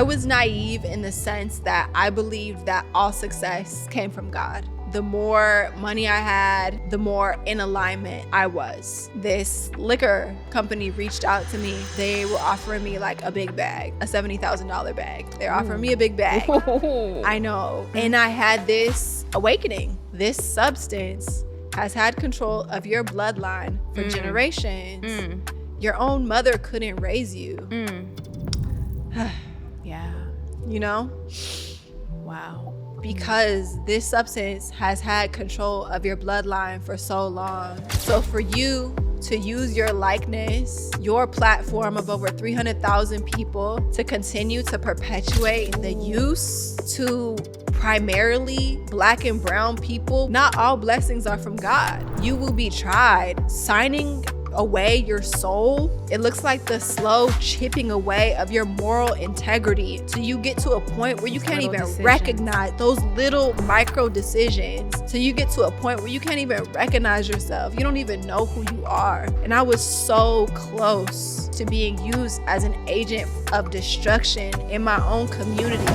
I was naive in the sense that I believed that all success came from God. The more money I had, the more in alignment I was. This liquor company reached out to me. They were offering me like a big bag, a $70,000 bag. They're offering me a big bag. I know. And I had this awakening. This substance has had control of your bloodline for generations. Your own mother couldn't raise you. Yeah. You know? Wow. Because this substance has had control of your bloodline for so long. So for you to use your likeness, your platform of over 300,000 people to continue to perpetuate the use to primarily Black and brown people, not all blessings are from God. You will be tried. Signing away your soul, it looks like the slow chipping away of your moral integrity till you get to a point where you can't even recognize those little micro decisions, till you get to a point where you can't even recognize yourself. You don't even know who you are. And I was so close to being used as an agent of destruction in my own community.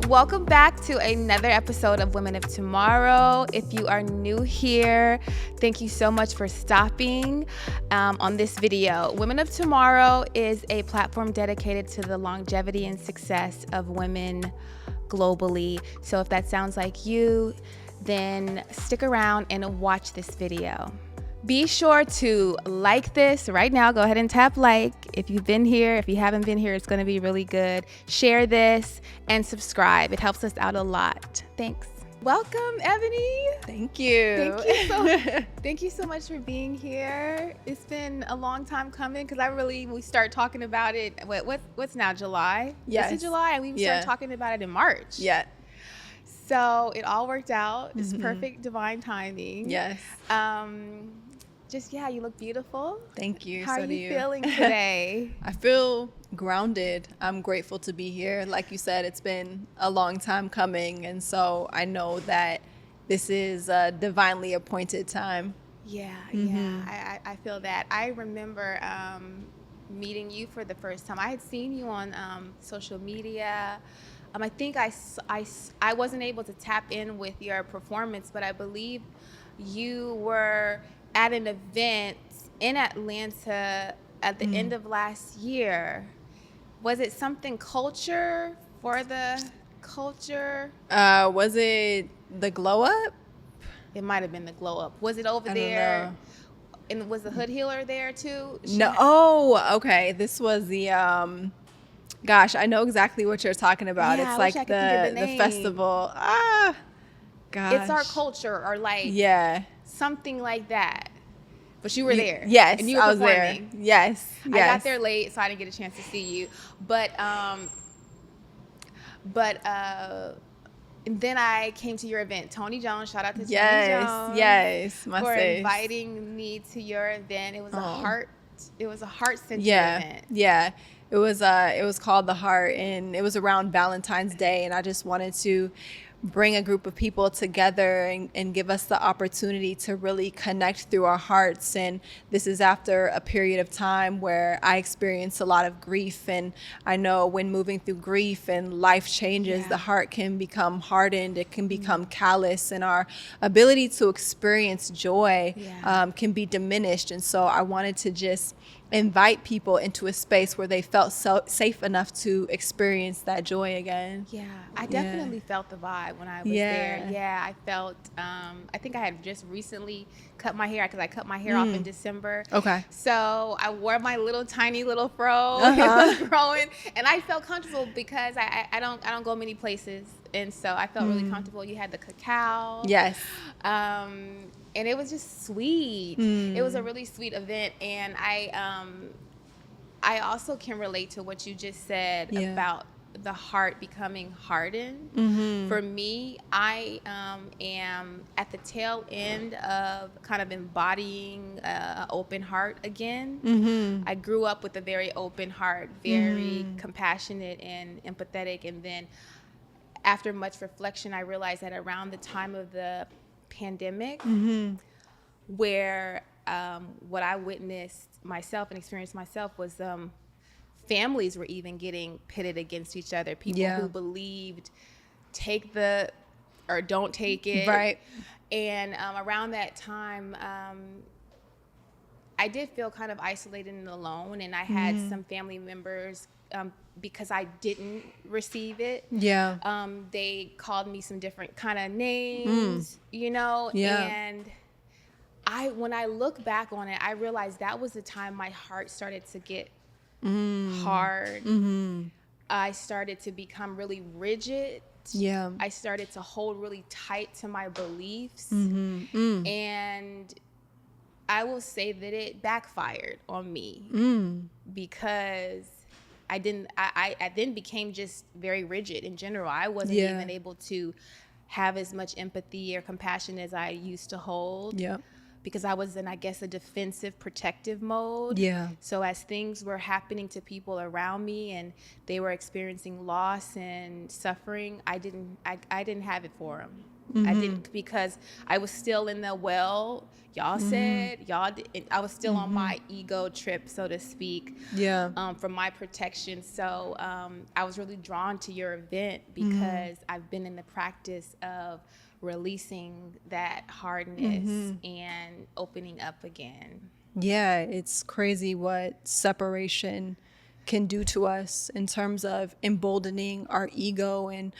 Welcome back to another episode of Women of Tomorrow. If you are new here, thank you so much for stopping on this video. Women of Tomorrow is a platform dedicated to the longevity and success of women globally. So if that sounds like you, then stick around and watch this video. Be sure to like this right now. Go ahead and tap like. If you've been here, if you haven't been here, it's going to be really good. Share this and subscribe. It helps us out a lot. Thanks. Welcome, Ebonee. Thank you. Thank you so much for being here. It's been a long time coming because we start talking about it. What's now, July? Yes. Is it July? And we started talking about it in March. Yeah. So it all worked out. It's perfect divine timing. Yes. You look beautiful. Thank you. How so are do you feeling today? I feel grounded. I'm grateful to be here. Like you said, it's been a long time coming. And so I know that this is a divinely appointed time. Yeah. I feel that. I remember meeting you for the first time. I had seen you on social media. I think I wasn't able to tap in with your performance, but I believe you were at an event in Atlanta at the end of last year. Was it something culture for the culture? Was it the glow up? It might have been the glow up. Was it over there? And was the hood healer there too? No. Oh, okay. This was the gosh, I know exactly what you're talking about. Yeah, it's like the festival. Gosh. It's our culture, or like something like that. But you were there. Yes, and you were I was performing. there. Yes. I got there late, so I didn't get a chance to see you. But and then I came to your event. Tony Jones, shout out to Tony Jones. Yes, for inviting me to your event. It was a heart-centered event. Yeah. It was called The Heart, and it was around Valentine's Day, and I just wanted to bring a group of people together and give us the opportunity to really connect through our hearts. And this is after a period of time where I experienced a lot of grief, and I know when moving through grief and life changes, the heart can become hardened, it can become callous, and our ability to experience joy can be diminished. And so I wanted to just invite people into a space where they felt safe enough to experience that joy again. Yeah, I definitely felt the vibe when I was there. Yeah, I felt, I think I had just recently cut my hair because I cut my hair off in December. Okay. So I wore my tiny little fro. It was growing, and I felt comfortable because I don't go many places, and so I felt really comfortable. You had the cacao. Yes. And it was just sweet. It was a really sweet event, and I also can relate to what you just said about the heart becoming hardened. For me, I am at the tail end of kind of embodying an open heart again. I grew up with a very open heart, very compassionate and empathetic, and then after much reflection, I realized that around the time of the pandemic, where what I witnessed myself and experienced myself was families were even getting pitted against each other. People who believed take the or don't take it. Right. And around that time, I did feel kind of isolated and alone. And I had some family members, because I didn't receive it. Yeah. They called me some different kind of names, you know, and when I look back on it, I realized that was the time my heart started to get hard. I started to become really rigid. Yeah. I started to hold really tight to my beliefs. And I will say that it backfired on me because I then became just very rigid in general. I wasn't even able to have as much empathy or compassion as I used to hold. Yeah. Because I was in, I guess, a defensive, protective mode. Yeah. So as things were happening to people around me and they were experiencing loss and suffering, I didn't have it for them. I didn't, because I was still in the, well, y'all said, y'all did. I was still on my ego trip, so to speak. Yeah. From my protection. So I was really drawn to your event because I've been in the practice of releasing that hardness and opening up again. Yeah, it's crazy what separation can do to us in terms of emboldening our ego and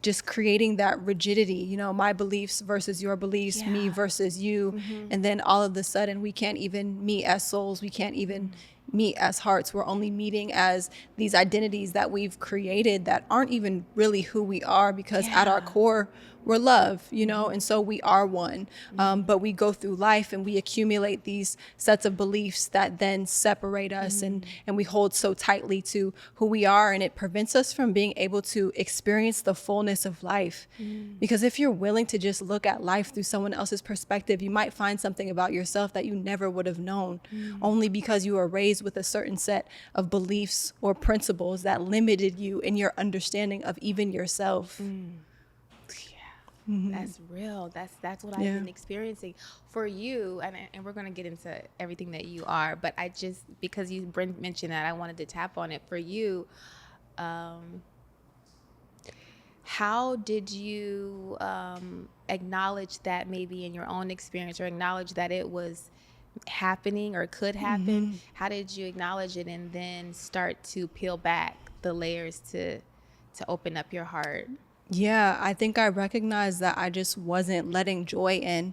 just creating that rigidity, you know, my beliefs versus your beliefs, me versus you. And then all of a sudden we can't even meet as souls. We can't even meet as hearts. We're only meeting as these identities that we've created that aren't even really who we are, because at our core, we're love, you know, and so we are one. But we go through life and we accumulate these sets of beliefs that then separate us, and we hold so tightly to who we are, and it prevents us from being able to experience the fullness of life. Because if you're willing to just look at life through someone else's perspective, you might find something about yourself that you never would have known, only because you were raised with a certain set of beliefs or principles that limited you in your understanding of even yourself. That's real. That's what I've been experiencing. For you, and we're going to get into everything that you are, but I just, because you mentioned that, I wanted to tap on it. For you, how did you acknowledge that maybe in your own experience, or acknowledge that it was happening or could happen? How did you acknowledge it and then start to peel back the layers to open up your heart? Yeah, I think I recognized that I just wasn't letting joy in.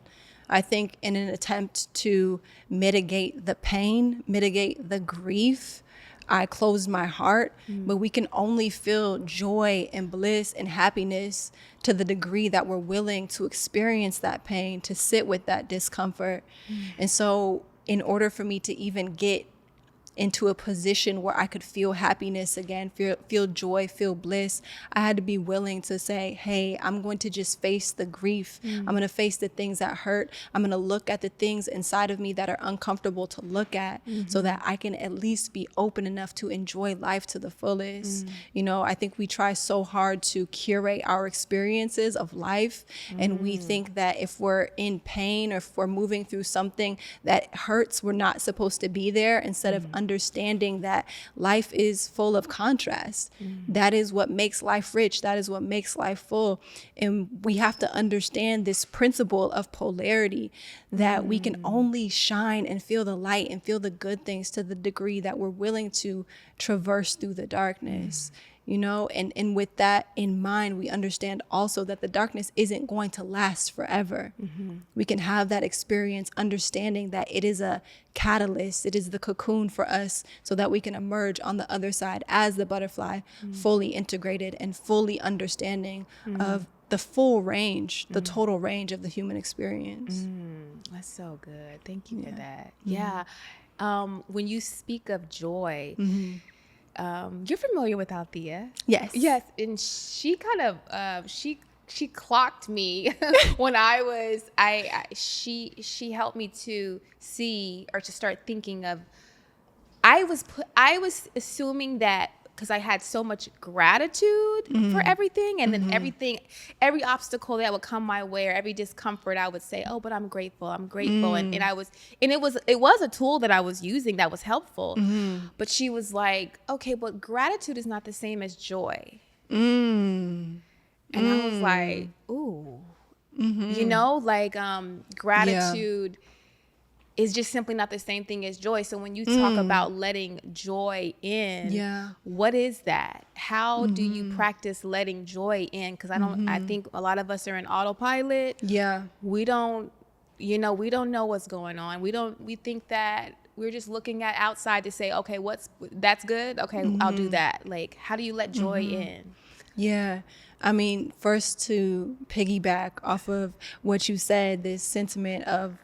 I think in an attempt to mitigate the pain, mitigate the grief, I closed my heart. But we can only feel joy and bliss and happiness to the degree that we're willing to experience that pain, to sit with that discomfort. And so in order for me to even get into a position where I could feel happiness again, feel joy, feel bliss, I had to be willing to say, hey, I'm going to just face the grief. I'm going to face the things that hurt. I'm going to look at the things inside of me that are uncomfortable to look at, so that I can at least be open enough to enjoy life to the fullest. You know, I think we try so hard to curate our experiences of life, and we think that if we're in pain or if we're moving through something that hurts, we're not supposed to be there, instead of understanding that life is full of contrast. That is what makes life rich. That is what makes life full. And we have to understand this principle of polarity, that we can only shine and feel the light and feel the good things to the degree that we're willing to traverse through the darkness. You know, and with that in mind, we understand also that the darkness isn't going to last forever. We can have that experience understanding that it is a catalyst, it is the cocoon for us, so that we can emerge on the other side as the butterfly, fully integrated and fully understanding of the full range, the total range of the human experience. That's so good. Thank you for that. When you speak of joy, you're familiar with Althea. Yes. Yes. And she kind of, she clocked me when she helped me to see or to start thinking of, I was assuming that because I had so much gratitude for everything, and then every obstacle that would come my way or every discomfort, I would say, oh, but I'm grateful, and it was a tool that I was using that was helpful. But she was like, okay, but gratitude is not the same as joy. And I was like, ooh, like gratitude is just simply not the same thing as joy. So when you talk about letting joy in, what is that? How do you practice letting joy in? Because I think a lot of us are in autopilot. Yeah. We don't know what's going on. We think that we're just looking at outside to say, okay, that's good. Okay, I'll do that. Like, how do you let joy in? Yeah. I mean, first to piggyback off of what you said, this sentiment of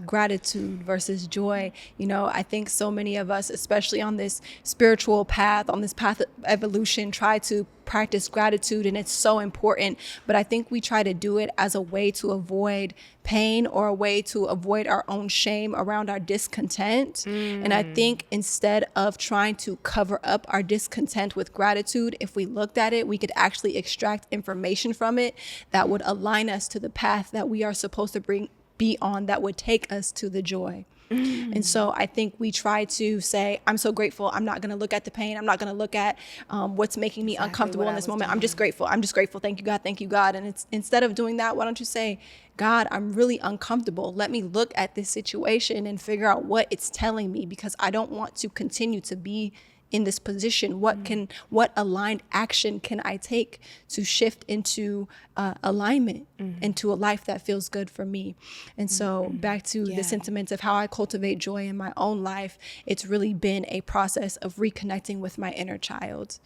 gratitude versus joy, I think so many of us, especially on this spiritual path, on this path of evolution, try to practice gratitude, and it's so important. But I think we try to do it as a way to avoid pain or a way to avoid our own shame around our discontent. And I think instead of trying to cover up our discontent with gratitude, if we looked at it, we could actually extract information from it that would align us to the path that we are supposed to be on, that would take us to the joy. And so I think we try to say, I'm so grateful. I'm not going to look at the pain. I'm not going to look at what's making me uncomfortable in this moment. I'm just grateful. I'm just grateful. Thank you, God. Thank you, God. And it's instead of doing that, why don't you say, God, I'm really uncomfortable. Let me look at this situation and figure out what it's telling me, because I don't want to continue to be in this position. What aligned action can I take to shift into alignment, into a life that feels good for me? And so back to the sentiments of how I cultivate joy in my own life, it's really been a process of reconnecting with my inner child,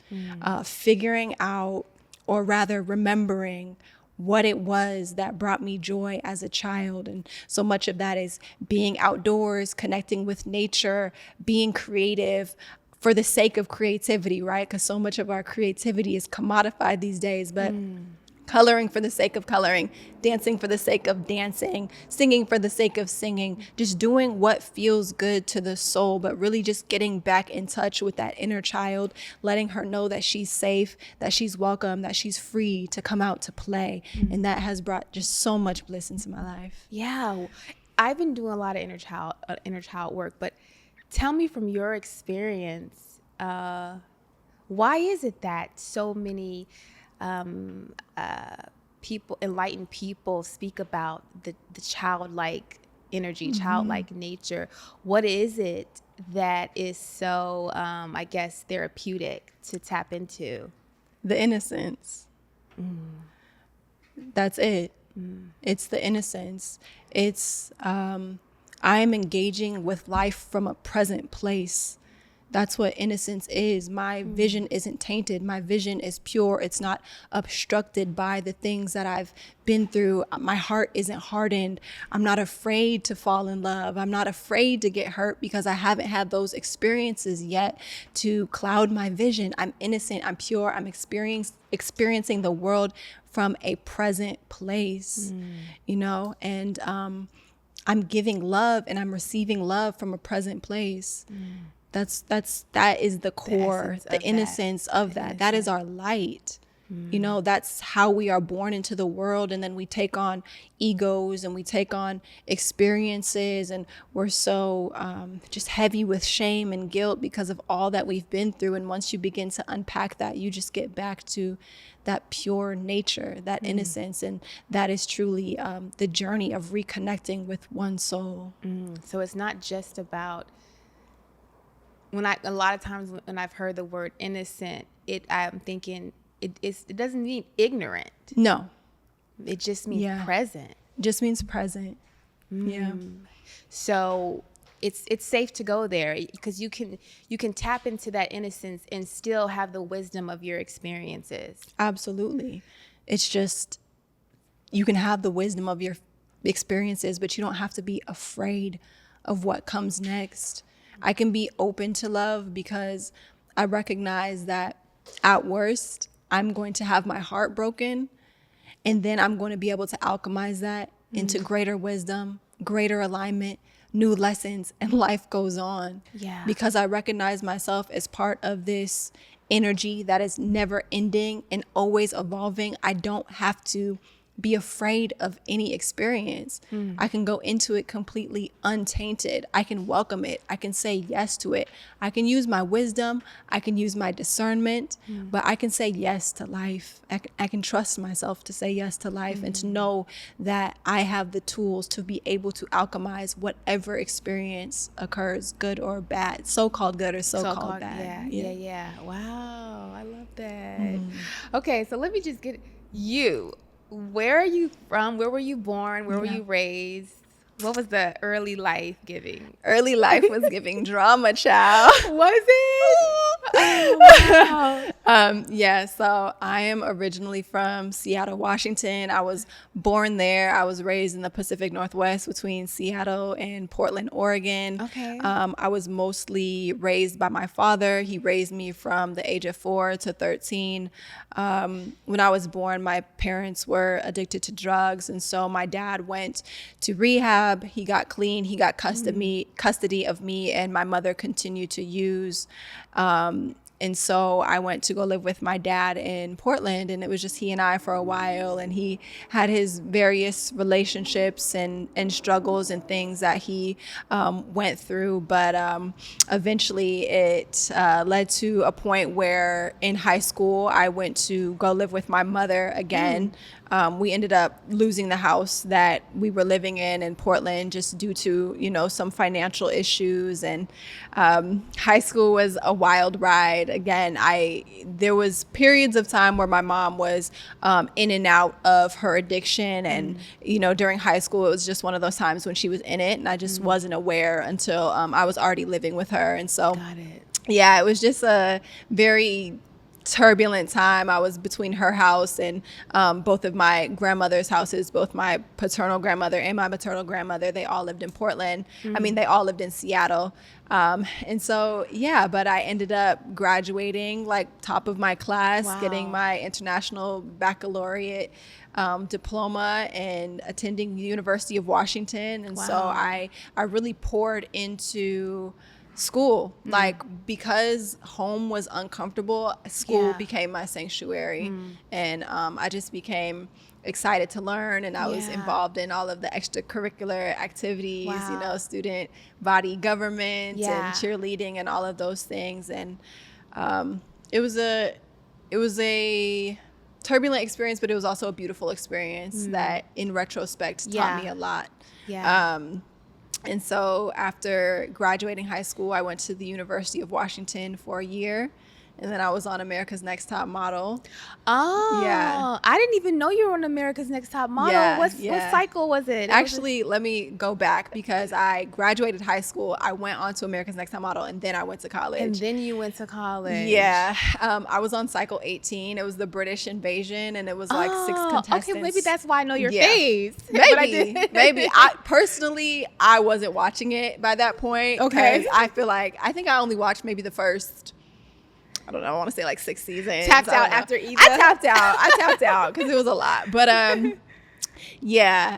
figuring out, or rather remembering, what it was that brought me joy as a child. And so much of that is being outdoors, connecting with nature, being creative, for the sake of creativity, right? Because so much of our creativity is commodified these days, but coloring for the sake of coloring, dancing for the sake of dancing, singing for the sake of singing, just doing what feels good to the soul, but really just getting back in touch with that inner child, letting her know that she's safe, that she's welcome, that she's free to come out to play. And that has brought just so much bliss into my life. Yeah. I've been doing a lot of inner child work, but tell me from your experience, why is it that so many enlightened people speak about the childlike energy, childlike nature? What is it that is so, I guess, therapeutic to tap into? The innocence. That's it. It's the innocence. It's I'm engaging with life from a present place. That's what innocence is. My vision isn't tainted. My vision is pure. It's not obstructed by the things that I've been through. My heart isn't hardened. I'm not afraid to fall in love. I'm not afraid to get hurt because I haven't had those experiences yet to cloud my vision. I'm innocent. I'm pure. I'm experiencing the world from a present place, and I'm giving love and I'm receiving love from a present place. That is the core, the innocence of that. That is our light. That's how we are born into the world. And then we take on egos and we take on experiences, and we're so just heavy with shame and guilt because of all that we've been through. And once you begin to unpack that, you just get back to that pure nature, that innocence. And that is truly the journey of reconnecting with one soul. So it's not just about, a lot of times when I've heard the word innocent, I'm thinking it doesn't mean ignorant. No. It just means present. Just means present. Yeah. So it's safe to go there because you can tap into that innocence and still have the wisdom of your experiences. Absolutely. It's just, you can have the wisdom of your experiences, but you don't have to be afraid of what comes next. I can be open to love because I recognize that at worst, I'm going to have my heart broken, and then I'm going to be able to alchemize that into greater wisdom, greater alignment, new lessons, and life goes on. Yeah. Because I recognize myself as part of this energy that is never ending and always evolving. I don't have to be afraid of any experience. I can go into it completely untainted. I can welcome it. I can say yes to it. I can use my wisdom. I can use my discernment, but I can say yes to life. I can trust myself to say yes to life and to know that I have the tools to be able to alchemize whatever experience occurs, good or bad, so-called good or so-called bad. Yeah. Wow, I love that. Okay, so let me just get you. Where are you from? Where were you born? Where were you raised? What was the early life giving? Early life was giving drama, child. Was it? Oh, wow. Yeah, so I am originally from Seattle, Washington. I was born there. I was raised in the Pacific Northwest between Seattle and Portland, Oregon. Okay. I was mostly raised by my father. He raised me from the age of 4 to 13. When I was born, my parents were addicted to drugs, and so my dad went to rehab. He got clean. He got custody of me, and my mother continued to use. And so I went to go live with my dad in Portland, and it was just he and I for a while. And he had his various relationships and struggles and things that he went through. But eventually it led to a point where in high school, I went to go live with my mother again. We ended up losing the house that we were living in Portland just due to, some financial issues. And high school was a wild ride. Again, there was periods of time where my mom was in and out of her addiction. And, during high school, it was just one of those times when she was in it. And I just wasn't aware until I was already living with her. And so, Got it. Yeah, it was just a very turbulent time. I was between her house and both of my grandmother's houses, both my paternal grandmother and my maternal grandmother. They all lived in Portland. I mean, they all lived in Seattle. And so, but I ended up graduating like top of my class, getting my international baccalaureate diploma and attending the University of Washington. And so I really poured into school, like, because home was uncomfortable, school became my sanctuary. And I just became excited to learn, and I was involved in all of the extracurricular activities, student body government and cheerleading and all of those things. And it was a turbulent experience, but it was also a beautiful experience that in retrospect taught me a lot. And so after graduating high school, I went to the University of Washington for a year. And then I was on America's Next Top Model. Oh, yeah. I didn't even know you were on America's Next Top Model. What cycle was it? Actually, let me go back, because I graduated high school. I went on to America's Next Top Model, and then I went to college. And then you went to college. Yeah. I was on cycle 18. It was the British invasion, and it was like 6 contestants. Okay, maybe that's why I know your face. Maybe. I wasn't watching it by that point. Okay. I think I only watched maybe the first, I don't know, I want to say like 6 seasons. Tapped out after either? I tapped out because it was a lot. But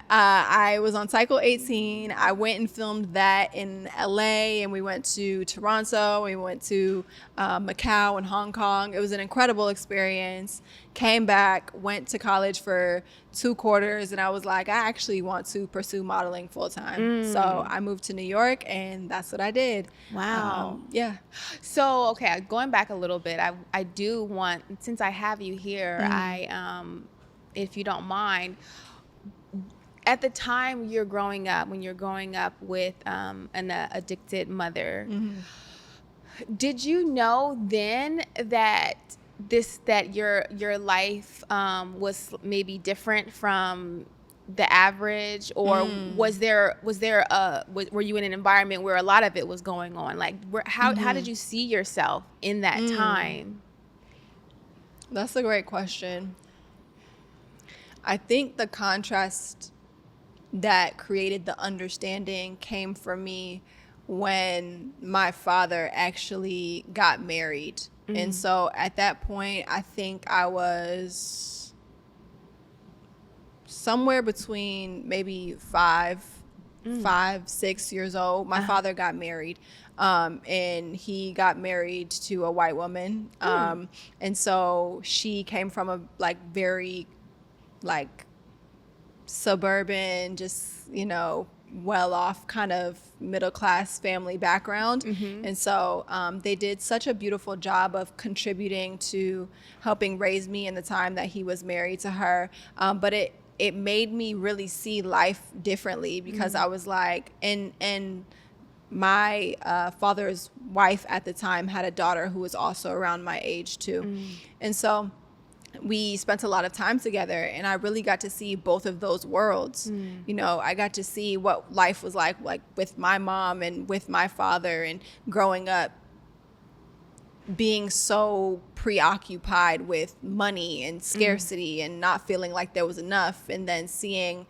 I was on cycle 18. I went and filmed that in LA, and we went to Toronto, we went to Macau and Hong Kong. It was an incredible experience. Came back, went to college for 2 quarters, and I was like, I actually want to pursue modeling full time. So I moved to New York, and that's what I did. Wow. So, okay, going back a little bit, I do want, since I have you here, if you don't mind, at the time when you're growing up with an addicted mother, did you know then that your life was maybe different from the average, or were you in an environment where a lot of it was going on? Like, how did you see yourself in that time? That's a great question. I think the contrast that created the understanding came from me when my father actually got married. And so at that point, I think I was somewhere between maybe 6 years old. My father got married, and he got married to a white woman. And so she came from a very suburban, just, well off kind of middle class family background. And so they did such a beautiful job of contributing to helping raise me in the time that he was married to her. But it made me really see life differently, because I was like, and my father's wife at the time had a daughter who was also around my age too. And so we spent a lot of time together, and I really got to see both of those worlds. I got to see what life was like with my mom and with my father, and growing up being so preoccupied with money and scarcity and not feeling like there was enough, and then seeing,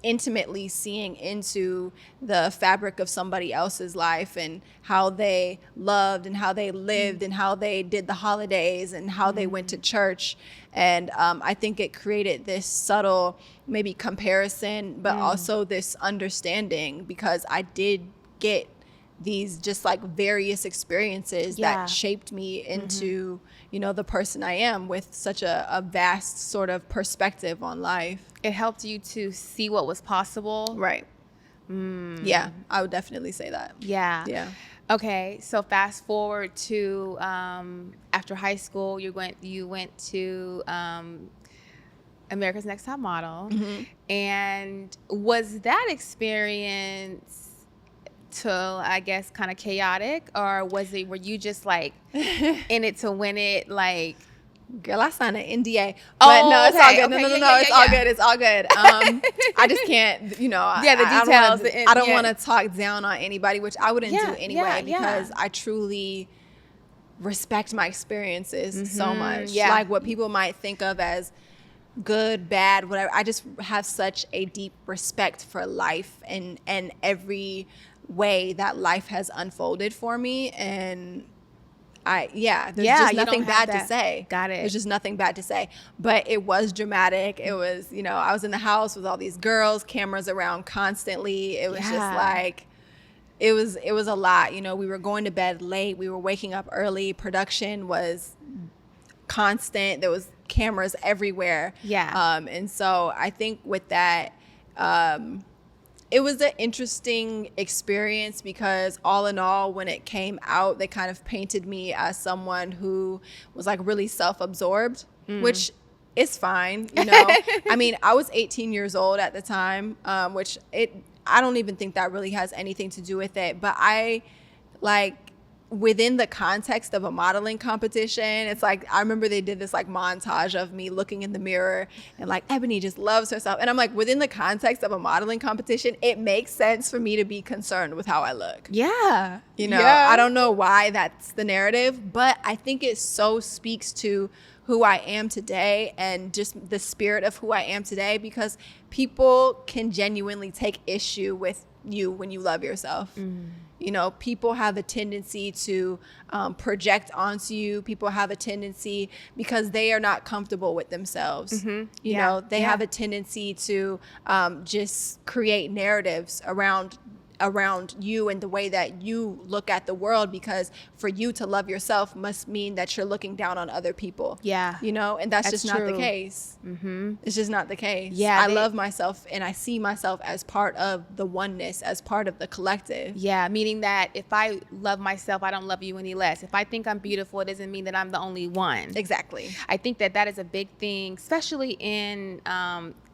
intimately seeing into the fabric of somebody else's life and how they loved and how they lived and how they did the holidays and how they went to church. And I think it created this subtle maybe comparison, but also this understanding, because I did get these just various experiences that shaped me into the person I am, with such a vast sort of perspective on life. It helped you to see what was possible. Right. Yeah, I would definitely say that. Yeah. Okay, so fast forward to after high school, you went to America's Next Top Model. And was that experience I guess kind of chaotic, or were you just in it to win it? Girl, I signed an NDA, but no, it's all good. No, it's all good. I just can't, the details. I don't want to talk down on anybody, which I wouldn't do anyway, because I truly respect my experiences so much. What people might think of as good, bad, whatever. I just have such a deep respect for life and every way that life has unfolded for me. And there's just nothing bad to say. Got it. There's just nothing bad to say. But it was dramatic. It was, I was in the house with all these girls, cameras around constantly. It was just it was a lot. We were going to bed late. We were waking up early. Production was constant. There was cameras everywhere. And so I think with that, it was an interesting experience, because all in all, when it came out, they kind of painted me as someone who was really self-absorbed, which is fine. I mean, I was 18 years old at the time, which I don't even think that really has anything to do with it. But I within the context of a modeling competition, it's I remember they did this montage of me looking in the mirror and Ebonee just loves herself. And I'm within the context of a modeling competition, it makes sense for me to be concerned with how I look. I don't know why that's the narrative, but I think it so speaks to who I am today and just the spirit of who I am today, because people can genuinely take issue with you when you love yourself. People have a tendency to project onto you. People have a tendency, because they are not comfortable with themselves. They have a tendency to just create narratives around you and the way that you look at the world, because for you to love yourself must mean that you're looking down on other people. And that's just not the case. It's just not the case. I love myself, and I see myself as part of the oneness, as part of the collective. Meaning that if I love myself, I don't love you any less. If I think I'm beautiful, it doesn't mean that I'm the only one. Exactly. I think that is a big thing, especially in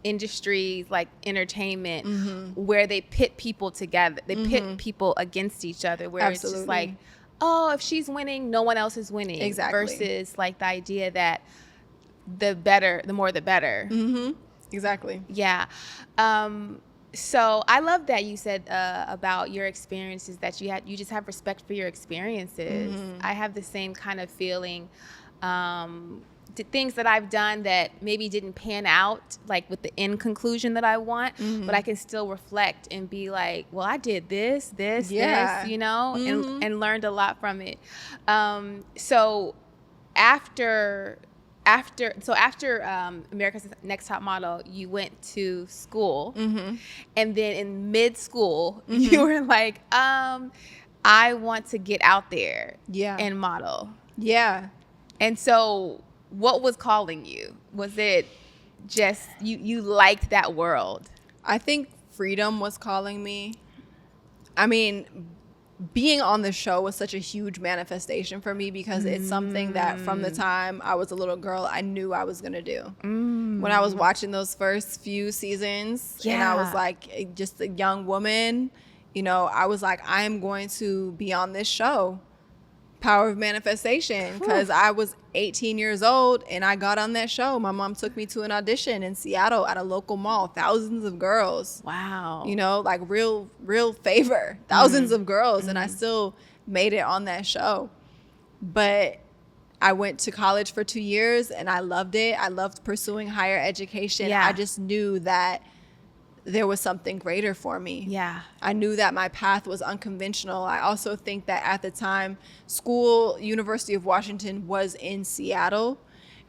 industries like entertainment, where they pit people together. They pit people against each other, where Absolutely. It's just if she's winning, no one else is winning. Exactly. Versus the idea that the more the better. Exactly. So I love that you said about your experiences, that you just have respect for your experiences. I have the same kind of feeling things that I've done that maybe didn't pan out like with the end conclusion that I want, but I can still reflect and be like, well, I did this, Yeah. you know, and learned a lot from it. So after America's Next Top Model, you went to school, and then in mid school, you were like, I want to get out there and model. Yeah. And so what was calling you? Was it just you liked that world? I think freedom was calling me. I mean, being on the show was such a huge manifestation for me because it's something that from the time I was a little girl, I knew I was going to do. When I was watching those first few seasons and I was like just a young woman, you know, I was like, I am going to be on this show, Power of Manifestation, because I was 18 years old and I got on that show. My mom took me to an audition in Seattle at a local mall, thousands of girls. Wow. You know, like real favor, thousands of girls. And I still made it on that show. But I went to college for 2 years and I loved it. I loved pursuing higher education. Yeah. I just knew that there was something greater for me. Yeah. I knew that my path was unconventional. I also think that at the time, school, University of Washington was in Seattle.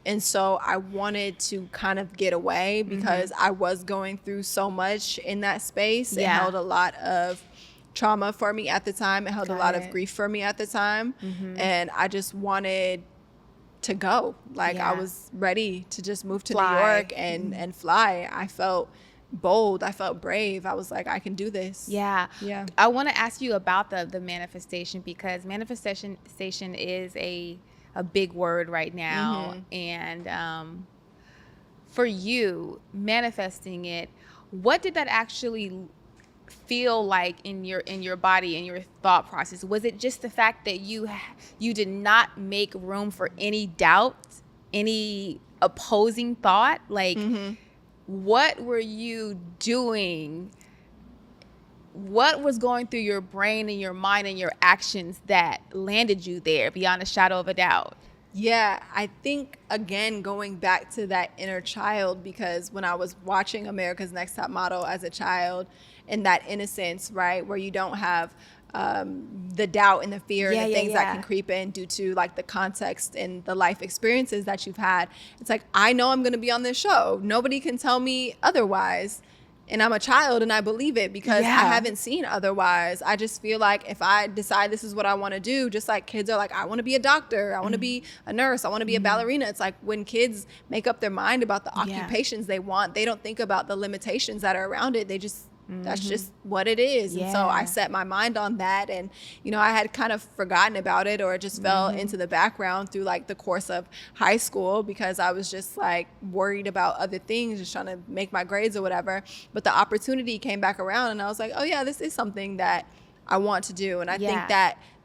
And so I wanted to kind of get away because I was going through so much in that space. It held a lot of trauma for me at the time. It held a lot of grief for me at the time. And I just wanted to go. Like I was ready to just move to New York and fly. I felt bold. I felt brave. I was like, I can do this. Yeah. I want to ask you about the manifestation, because manifestation is a big word right now. And for you, manifesting it, what did that actually feel like in your body, in your thought process? Was it just the fact that you did not make room for any doubt, any opposing thought? Like, what were you doing? What was going through your brain and your mind and your actions that landed you there beyond a shadow of a doubt? Yeah, I think, again, going back to that inner child, because when I was watching America's Next Top Model as a child, and that innocence, right, where you don't have the doubt and the fear and the things that can creep in due to like the context and the life experiences that you've had. It's like, I know I'm going to be on this show. Nobody can tell me otherwise. And I'm a child and I believe it because I haven't seen otherwise. I just feel like if I decide this is what I want to do, just like kids are like, I want to be a doctor, I want to be a nurse, I want to be a ballerina. It's like when kids make up their mind about the occupations they want, they don't think about the limitations that are around it. They just that's just what it is. And so I set my mind on that. And, you know, I had kind of forgotten about it, or it just fell into the background through like the course of high school because I was just like worried about other things, just trying to make my grades or whatever. But the opportunity came back around and I was like, oh yeah, this is something that I want to do. And I think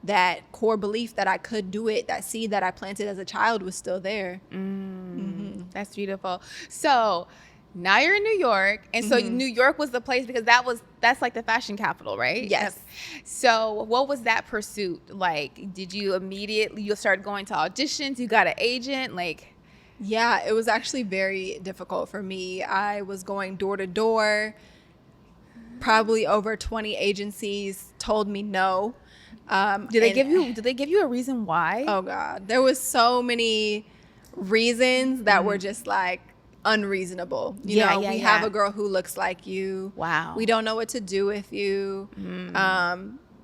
that core belief that I could do it, that seed that I planted as a child was still there. That's beautiful. So now you're in New York, and so New York was the place because that's like the fashion capital, right? Yes. So what was that pursuit like? Did you immediately start going to auditions? You got an agent? Like, yeah, it was actually very difficult for me. I was going door to door. Probably over 20 agencies told me no. Did they give you a reason why? Oh God, there was so many reasons that were just like unreasonable. You know, we have a girl who looks like you. Wow. We don't know what to do with you.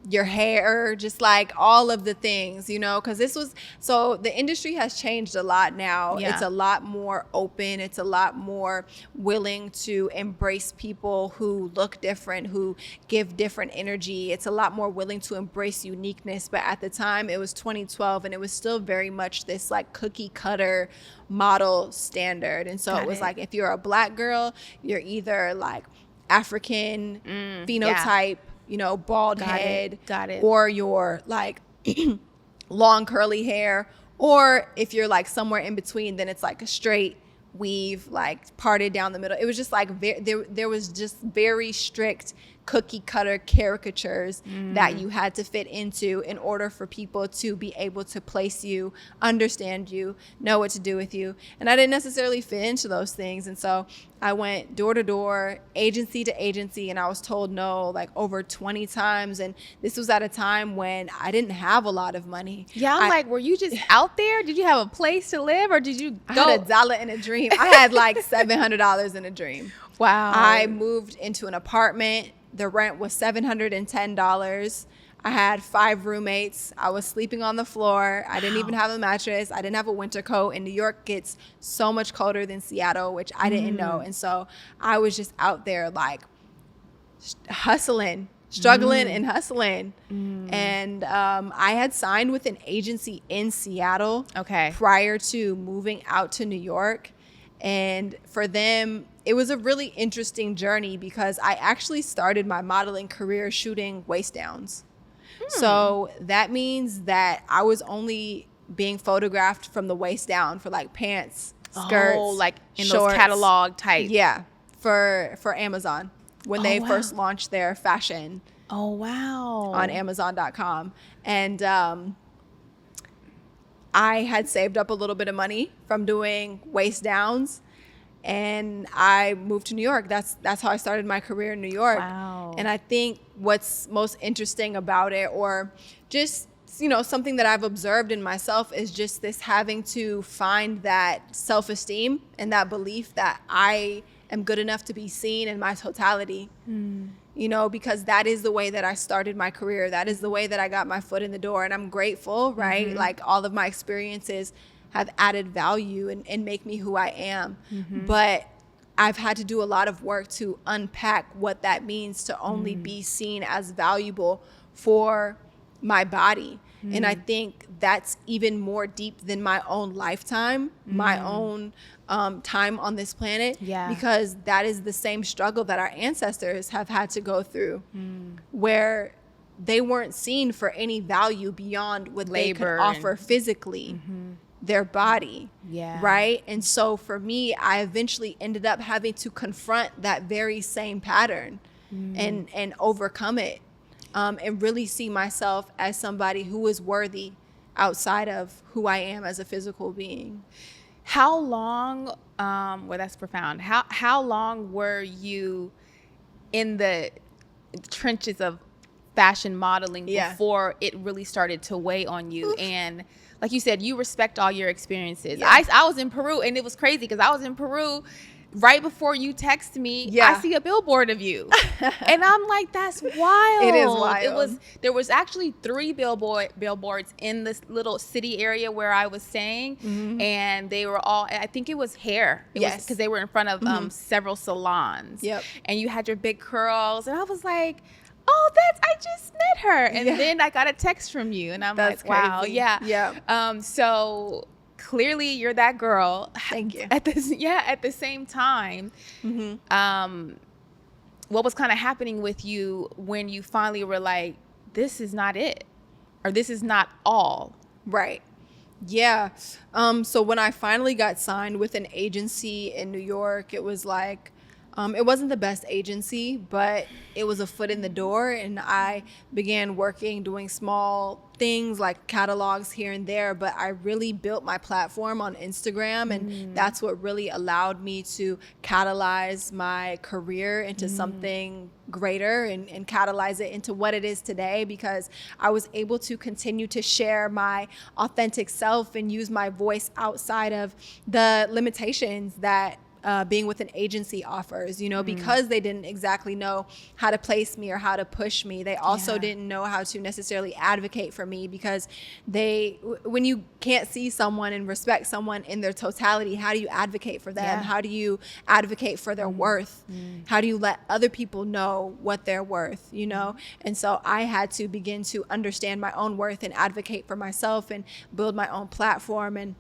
Your hair, just like all of the things, you know, because the industry has changed a lot now. It's a lot more open. It's a lot more willing to embrace people who look different, who give different energy. It's a lot more willing to embrace uniqueness. But at the time, it was 2012 and it was still very much this like cookie cutter model standard. And so it was like, if you're a Black girl, you're either like African phenotype, you know, bald head, or you're like long curly hair, or if you're like somewhere in between, then it's like a straight weave, like parted down the middle. It was just like there was just very strict cookie cutter caricatures that you had to fit into in order for people to be able to place you, understand you, know what to do with you. And I didn't necessarily fit into those things. And so I went door to door, agency to agency, and I was told no like over 20 times. And this was at a time when I didn't have a lot of money. Yeah, I'm like, were you just out there? Did you have a place to live, or did you go? I had $1 in a dream. I had like $700 in a dream. Wow. I moved into an apartment. The rent was $710. I had 5 roommates. I was sleeping on the floor. I didn't even have a mattress. I didn't have a winter coat. And New York gets so much colder than Seattle, which I didn't know. And so I was just out there like hustling, struggling and hustling. And I had signed with an agency in Seattle prior to moving out to New York. And for them, it was a really interesting journey because I actually started my modeling career shooting waist downs. So that means that I was only being photographed from the waist down for like pants, skirts, like in shorts. those catalog type. Yeah, for Amazon when they first launched their fashion. Oh, wow. On Amazon.com. And I had saved up a little bit of money from doing waist downs, and I moved to New York. That's how I started my career in New York. Wow. And I think what's most interesting about it, or just, you know, something that I've observed in myself, is just this having to find that self-esteem and that belief that I am good enough to be seen in my totality. You know, because that is the way that I started my career. That is the way that I got my foot in the door. And I'm grateful, right? Like all of my experiences have added value and make me who I am. But I've had to do a lot of work to unpack what that means to only be seen as valuable for my body. And I think that's even more deep than my own lifetime, my own time on this planet, because that is the same struggle that our ancestors have had to go through, where they weren't seen for any value beyond what they could offer physically, their body, right? And so for me, I eventually ended up having to confront that very same pattern and overcome it. And really see myself as somebody who is worthy outside of who I am as a physical being. How long, well, that's profound. How long were you in the trenches of fashion modeling before it really started to weigh on you? And like you said, you respect all your experiences. I was in Peru, and it was crazy because I was in Peru right before you text me. I see a billboard of you. And I'm like, that's wild. It is wild. There was actually 3 billboards in this little city area where I was staying. And they were all, I think it was hair. It was because they were in front of several salons. And you had your big curls. And I was like, oh, I just met her. And then I got a text from you. And I'm like, wow. So clearly you're that girl. Thank you. At the same time, what was kind of happening with you when you finally were like, this is not it, or this is not all? Right. Yeah. So when I finally got signed with an agency in New York, it was like, it wasn't the best agency, but it was a foot in the door, and I began working, doing small things like catalogs here and there, but I really built my platform on Instagram, and that's what really allowed me to catalyze my career into something greater and catalyze it into what it is today, because I was able to continue to share my authentic self and use my voice outside of the limitations that being with an agency offers, you know, because they didn't exactly know how to place me or how to push me. They also didn't know how to necessarily advocate for me, because when you can't see someone and respect someone in their totality, how do you advocate for them? How do you advocate for their worth? How do you let other people know what they're worth, you know? And so I had to begin to understand my own worth and advocate for myself and build my own platform. And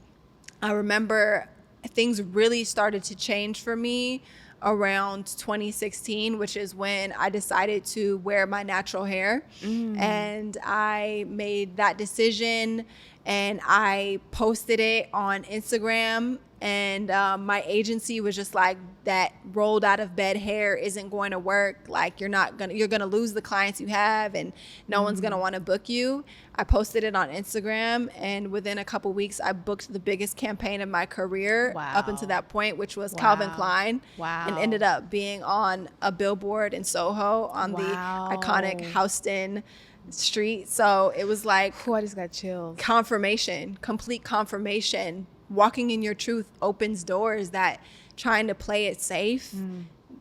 I remember things really started to change for me around 2016, which is when I decided to wear my natural hair. And I made that decision, and I posted it on Instagram, and my agency was just like, that rolled out of bed hair isn't going to work. Like, you're gonna lose the clients you have, and no one's gonna want to book you. I posted it on Instagram, and within a couple weeks I booked the biggest campaign of my career up until that point, which was Calvin Klein, and ended up being on a billboard in Soho on the iconic Houston street. So it was like, I just got chills. Confirmation, complete confirmation. Walking in your truth opens doors that trying to play it safe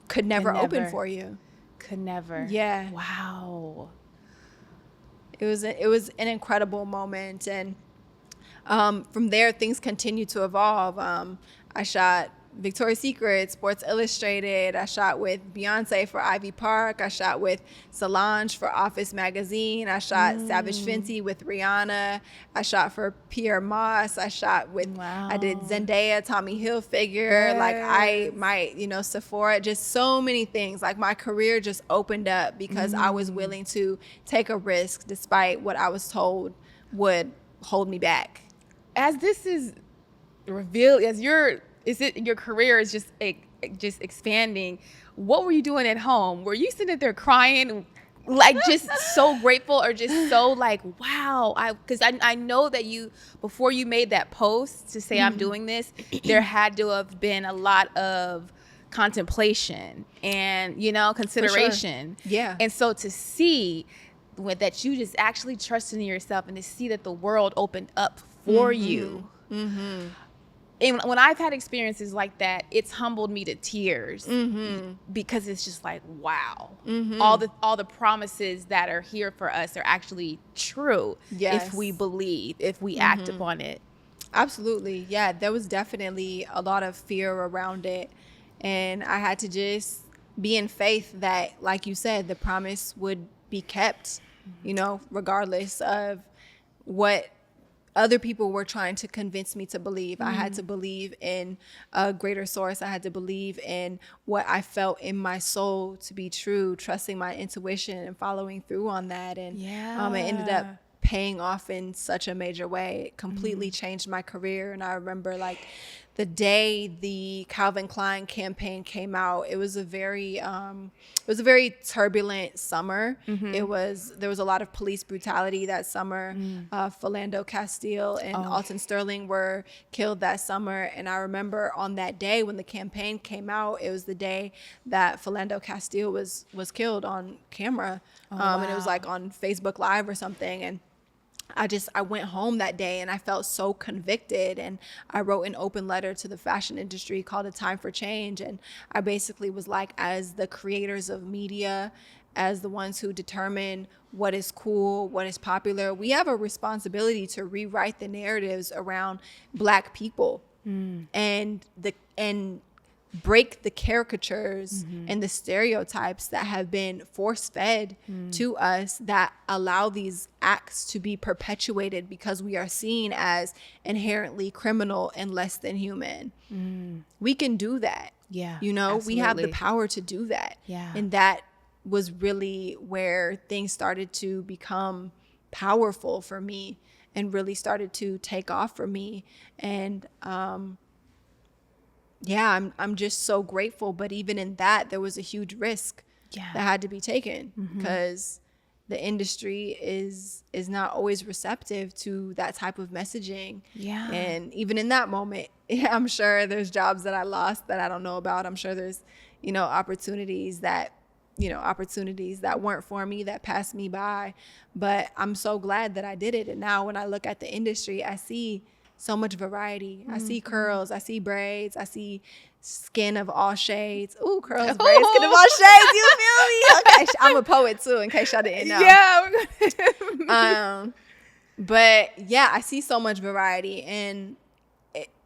could never open for you. Could never. Yeah. Wow. It was an incredible moment, and from there things continued to evolve. I shot Victoria's Secret, Sports Illustrated. I shot with Beyonce for Ivy Park. I shot with Solange for Office Magazine. I shot Savage Fenty with Rihanna. I shot for Pierre Moss. I shot with, I did Zendaya, Tommy Hilfiger. Like Sephora, just so many things. Like, my career just opened up because I was willing to take a risk despite what I was told would hold me back. As this is revealed, your career is just expanding, what were you doing at home? Were you sitting there crying, like just so grateful, or just so like, wow? Because I know that you, before you made that post to say I'm doing this, there had to have been a lot of contemplation and, consideration. Sure. Yeah. And so to see that you just actually trusted in yourself, and to see that the world opened up for you. And when I've had experiences like that, it's humbled me to tears, because it's just like, wow, all the promises that are here for us are actually true if we believe, if we act upon it. Absolutely. Yeah, there was definitely a lot of fear around it, and I had to just be in faith that, like you said, the promise would be kept, regardless of what other people were trying to convince me to believe. I had to believe in a greater source. I had to believe in what I felt in my soul to be true, trusting my intuition and following through on that. And it ended up paying off in such a major way. It completely changed my career. And I remember, like, the day the Calvin Klein campaign came out, it was a very turbulent summer. There was a lot of police brutality that summer. Philando Castile and Alton Sterling were killed that summer. And I remember on that day when the campaign came out, it was the day that Philando Castile was killed on camera. And it was like on Facebook Live or something. And I went home that day and I felt so convicted, and I wrote an open letter to the fashion industry called A Time for Change. And I basically was like, as the creators of media, as the ones who determine what is cool, what is popular, we have a responsibility to rewrite the narratives around Black people and break the caricatures and the stereotypes that have been force-fed to us that allow these acts to be perpetuated because we are seen as inherently criminal and less than human. We can do that. Yeah, we have the power to do that. Yeah. And that was really where things started to become powerful for me and really started to take off for me. And I'm just so grateful. But even in that, there was a huge risk that had to be taken because the industry is not always receptive to that type of messaging. Yeah. And even in that moment, I'm sure there's jobs that I lost that I don't know about. I'm sure there's, opportunities that weren't for me, that passed me by. But I'm so glad that I did it. And now when I look at the industry, I see so much variety. I see curls, I see braids, I see skin of all shades. Ooh, curls, braids, skin of all shades. You feel me? Okay, I'm a poet too, in case y'all didn't know. Yeah. But yeah, I see so much variety, and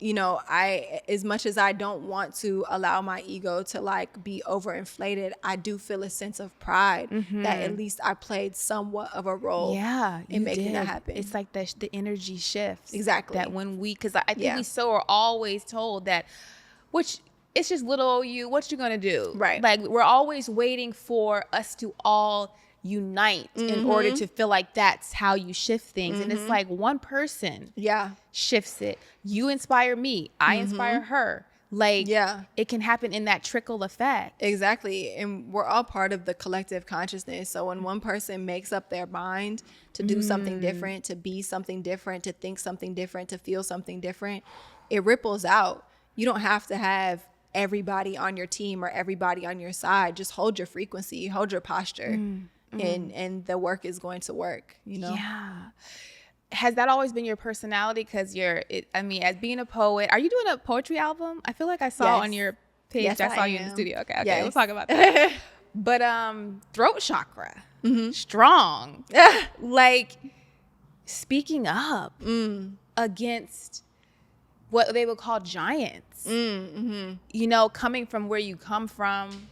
I, as much as I don't want to allow my ego to like be overinflated, I do feel a sense of pride that at least I played somewhat of a role in making that happen. It's like the energy shifts. Exactly. That when because I think we so are always told that, which it's just little old you, what you gonna do? Right. Like we're always waiting for us to all unite in order to feel like that's how you shift things. And it's like one person shifts it. You inspire me. I inspire her. Like, it can happen in that trickle effect. Exactly. And we're all part of the collective consciousness. So when one person makes up their mind to do something different, to be something different, to think something different, to feel something different, it ripples out. You don't have to have everybody on your team or everybody on your side. Just hold your frequency, hold your posture, and the work is going to work, you know? Yeah. Has that always been your personality? Because as being a poet, are you doing a poetry album? I feel like I saw on your page. Yes, I saw you am. in the studio. Okay, we'll talk about that. But throat chakra, strong. Like speaking up against what they would call giants. You know, coming from where you come from,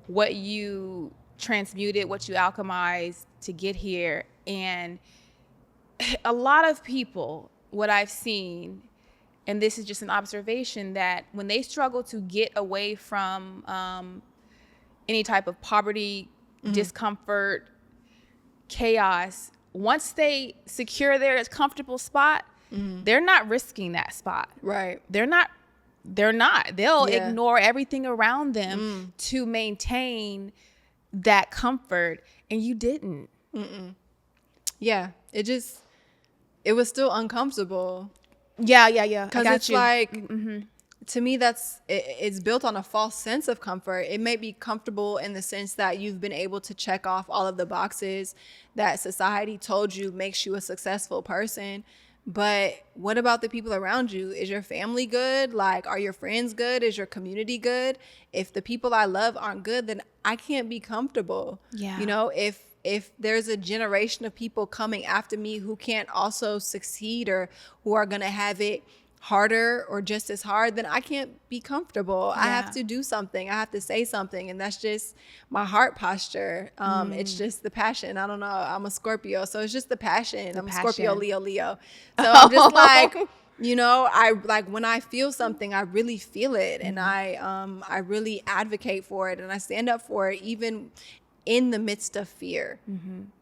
what you transmuted, what you alchemized to get here. And a lot of people, what I've seen, and this is just an observation, that when they struggle to get away from any type of poverty, discomfort, chaos, once they secure their comfortable spot, they're not risking that spot. Right. They're not. They'll ignore everything around them to maintain that comfort. And you didn't. Yeah. It was still uncomfortable. Yeah. Because it's like, to me, it's built on a false sense of comfort. It may be comfortable in the sense that you've been able to check off all of the boxes that society told you makes you a successful person. But what about the people around you? Is your family good? Like, are your friends good? Is your community good? If the people I love aren't good, then I can't be comfortable. Yeah. You know, if there's a generation of people coming after me who can't also succeed, or who are going to have it harder or just as hard, then I can't be comfortable. I have to do something. I have to say something. And that's just my heart posture. It's just the passion. I don't know. I'm a Scorpio, so it's just the passion. I'm a Scorpio, Leo. So I'm just like, you know, I like when I feel something, I really feel it. And I really advocate for it, and I stand up for it, even in the midst of fear.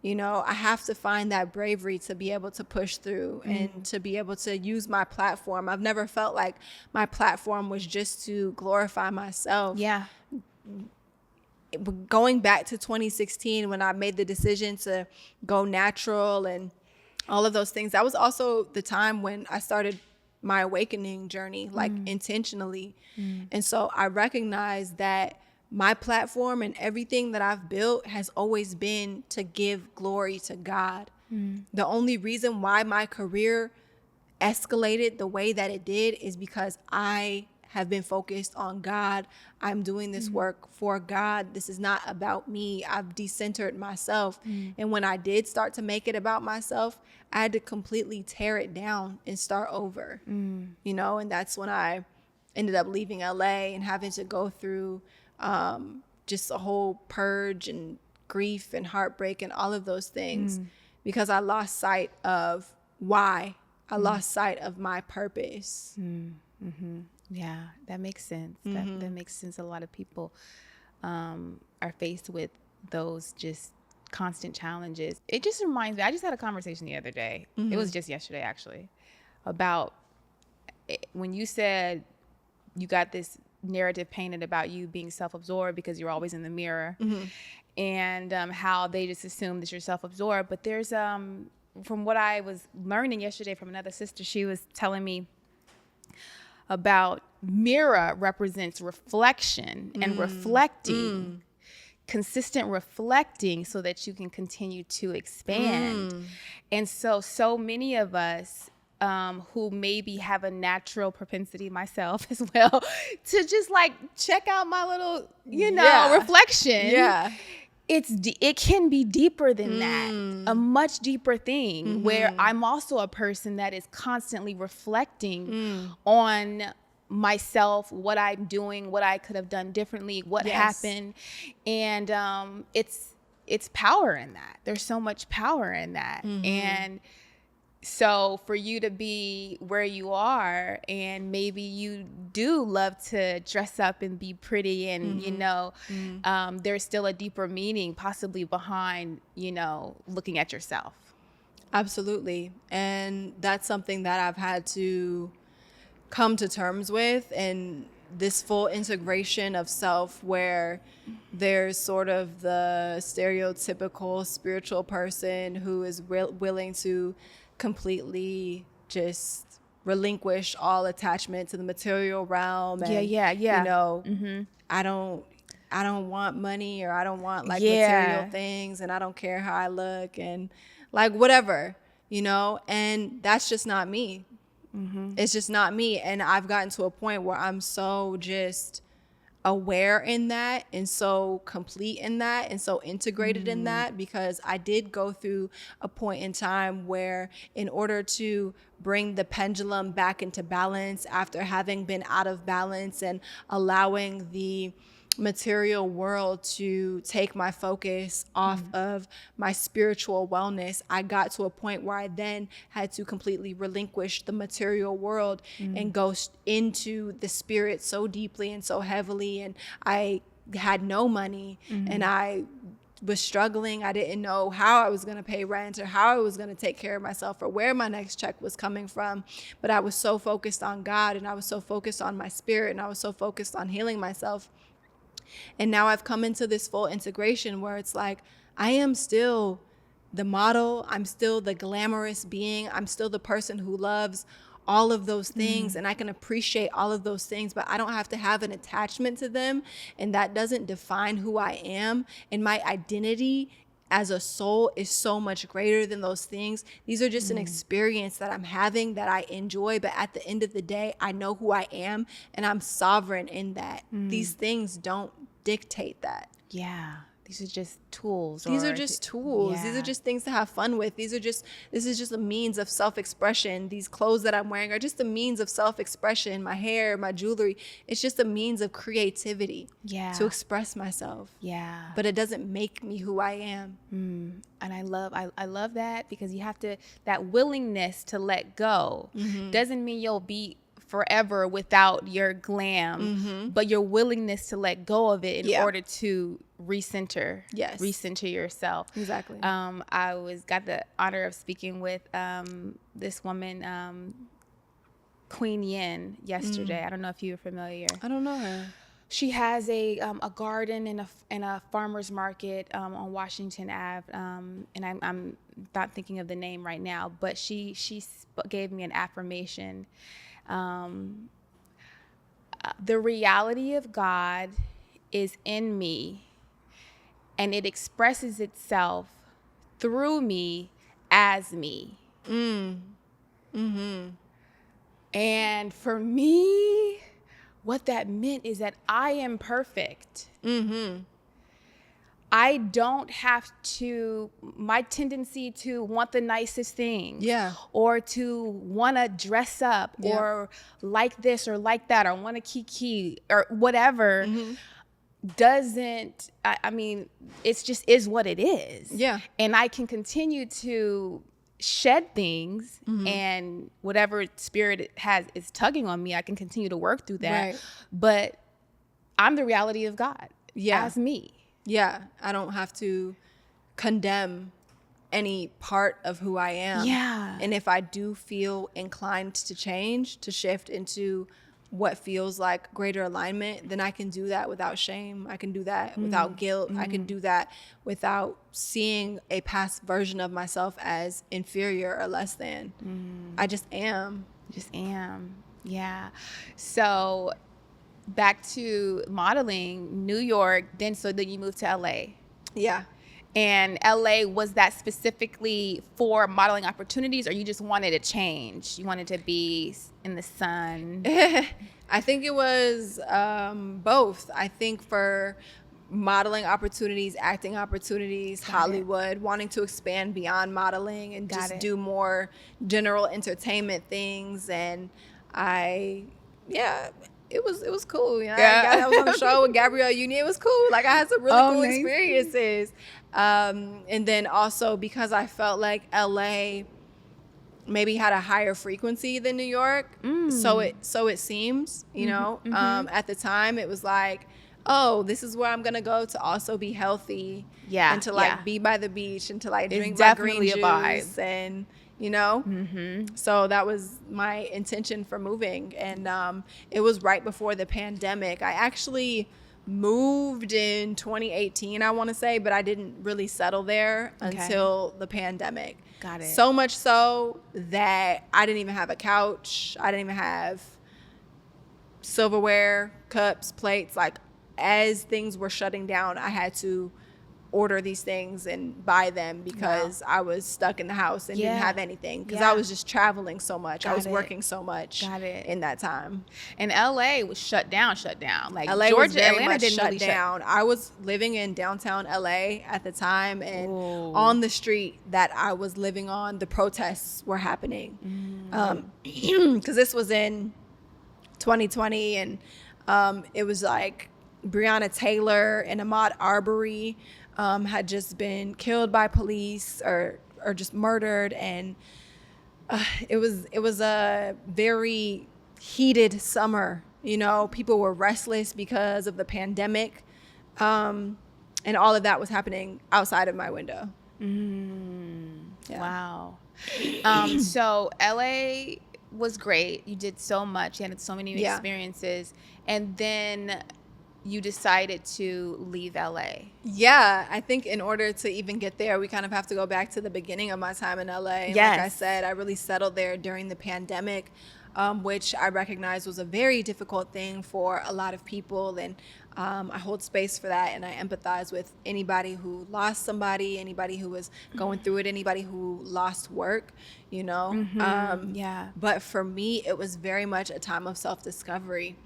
You know, I have to find that bravery to be able to push through and to be able to use my platform. I've never felt like my platform was just to glorify myself. Yeah. Going back to 2016, when I made the decision to go natural and all of those things, that was also the time when I started my awakening journey, like intentionally. And so I recognized that my platform and everything that I've built has always been to give glory to God. The only reason why my career escalated the way that it did is because I have been focused on God. I'm doing this work for God. This is not about me. I've decentered myself. And when I did start to make it about myself, I had to completely tear it down and start over. You know, and that's when I ended up leaving LA and having to go through just a whole purge and grief and heartbreak and all of those things, because I lost sight of why. I lost sight of my purpose. Yeah, that makes sense. That makes sense. A lot of people are faced with those just constant challenges. It just reminds me, I just had a conversation the other day. It was just yesterday, actually, about when you said you got this narrative painted about you being self-absorbed because you're always in the mirror, and how they just assume that you're self-absorbed. But there's from what I was learning yesterday from another sister, she was telling me about mirror represents reflection and reflecting, consistent reflecting, so that you can continue to expand. And so many of us who maybe have a natural propensity, myself as well, to just like check out my little, reflection. Yeah. It can be deeper than that, a much deeper thing, where I'm also a person that is constantly reflecting on myself, what I'm doing, what I could have done differently, what happened. And it's power in that. There's so much power in that. And So for you to be where you are, and maybe you do love to dress up and be pretty, and there's still a deeper meaning possibly behind looking at yourself. Absolutely. And that's something that I've had to come to terms with, and this full integration of self, where there's sort of the stereotypical spiritual person who is willing to completely just relinquish all attachment to the material realm. And, I don't want money, or I don't want material things, and I don't care how I look, and whatever, and that's just not me. It's just not me. And I've gotten to a point where I'm so just aware in that, and so complete in that, and so integrated in that, because I did go through a point in time where, in order to bring the pendulum back into balance after having been out of balance and allowing the material world to take my focus off of my spiritual wellness, I got to a point where I then had to completely relinquish the material world and go into the spirit so deeply and so heavily. And I had no money, and I was struggling. I didn't know how I was going to pay rent, or how I was going to take care of myself, or where my next check was coming from. But I was so focused on God, and I was so focused on my spirit, and I was so focused on healing myself. And now I've come into this full integration where it's like, I am still the model. I'm still the glamorous being. I'm still the person who loves all of those things, and I can appreciate all of those things, but I don't have to have an attachment to them. And that doesn't define who I am. And my identity as a soul is so much greater than those things. These are just an experience that I'm having that I enjoy, but at the end of the day, I know who I am, and I'm sovereign in that. These things don't dictate that. Yeah. These are just tools. These are just tools. Yeah. These are just things to have fun with. This is just a means of self-expression. These clothes that I'm wearing are just a means of self-expression. My hair, my jewelry, it's just a means of creativity to express myself. Yeah. But it doesn't make me who I am. And I love that, because you have to, that willingness to let go doesn't mean you'll be forever without your glam, but your willingness to let go of it in order to recenter yourself. Exactly. I got the honor of speaking with this woman, Queen Yin, yesterday. I don't know if you were familiar. I don't know her. She has a garden and a farmer's market on Washington Ave, and I'm not thinking of the name right now, but she gave me an affirmation. The reality of God is in me, and it expresses itself through me as me. And for me, what that meant is that I am perfect. I don't have to, my tendency to want the nicest things, or to want to dress up, or like this or like that, or want to kiki or whatever, doesn't, I mean, it's just is what it is. Yeah. And I can continue to shed things, and whatever spirit is tugging on me, I can continue to work through that. Right. But I'm the reality of God as me. Yeah, I don't have to condemn any part of who I am. Yeah. And if I do feel inclined to change, to shift into what feels like greater alignment, then I can do that without shame. I can do that without guilt. I can do that without seeing a past version of myself as inferior or less than. I just am. Yeah. So back to modeling, New York, then you moved to LA. Yeah. And LA, was that specifically for modeling opportunities, or you just wanted to change? You wanted to be in the sun? I think it was both. I think for modeling opportunities, acting opportunities, Hollywood, wanting to expand beyond modeling and do more general entertainment things. And it was cool. You know, I was on the show with Gabrielle Union. It was cool. Like, I had some really cool experiences. And then also because I felt like LA maybe had a higher frequency than New York. So it seems, you know, at the time it was like, oh, this is where I'm going to go to also be healthy. Yeah. And to like be by the beach and to like It's drink my green definitely a vibe. juice and, you know, so that was my intention for moving. And it was right before the pandemic. I actually moved in 2018, I want to say, but I didn't really settle there until the pandemic. Got it. So much so that I didn't even have a couch. I didn't even have silverware, cups, plates. Like, as things were shutting down, I had to order these things and buy them because I was stuck in the house and didn't have anything because I was just traveling so much. I was working so much in that time. And LA was shut down. Like LA Georgia, was very Atlanta much didn't shut really down. I was living in downtown LA at the time, and on the street that I was living on, the protests were happening. Because this was in 2020, and it was like Breonna Taylor and Ahmaud Arbery had just been killed by police or just murdered, and it was a very heated summer. You know, people were restless because of the pandemic, and all of that was happening outside of my window. Wow. So LA was great. You did so much. You had so many experiences, and then you decided to leave LA. Yeah, I think in order to even get there, we kind of have to go back to the beginning of my time in LA. And like I said, I really settled there during the pandemic, which I recognized was a very difficult thing for a lot of people. And I hold space for that, and I empathize with anybody who lost somebody, anybody who was going through it, anybody who lost work, you know. But for me, it was very much a time of self-discovery,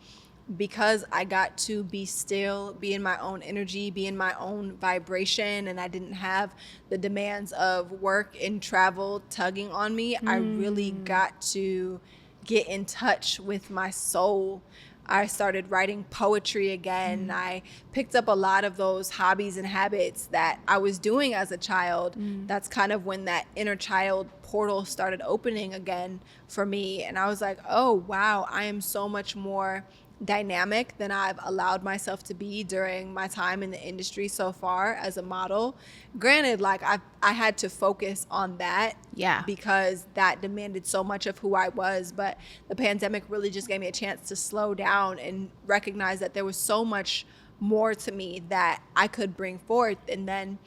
because I got to be still, be in my own energy, be in my own vibration, and I didn't have the demands of work and travel tugging on me. I really got to get in touch with my soul. I started writing poetry again. I picked up a lot of those hobbies and habits that I was doing as a child. That's kind of when that inner child portal started opening again for me. And I was like, oh, wow, I am so much more dynamic than I've allowed myself to be during my time in the industry so far as a model. Granted, like I had to focus on that because that demanded so much of who I was, but the pandemic really just gave me a chance to slow down and recognize that there was so much more to me that I could bring forth. And then,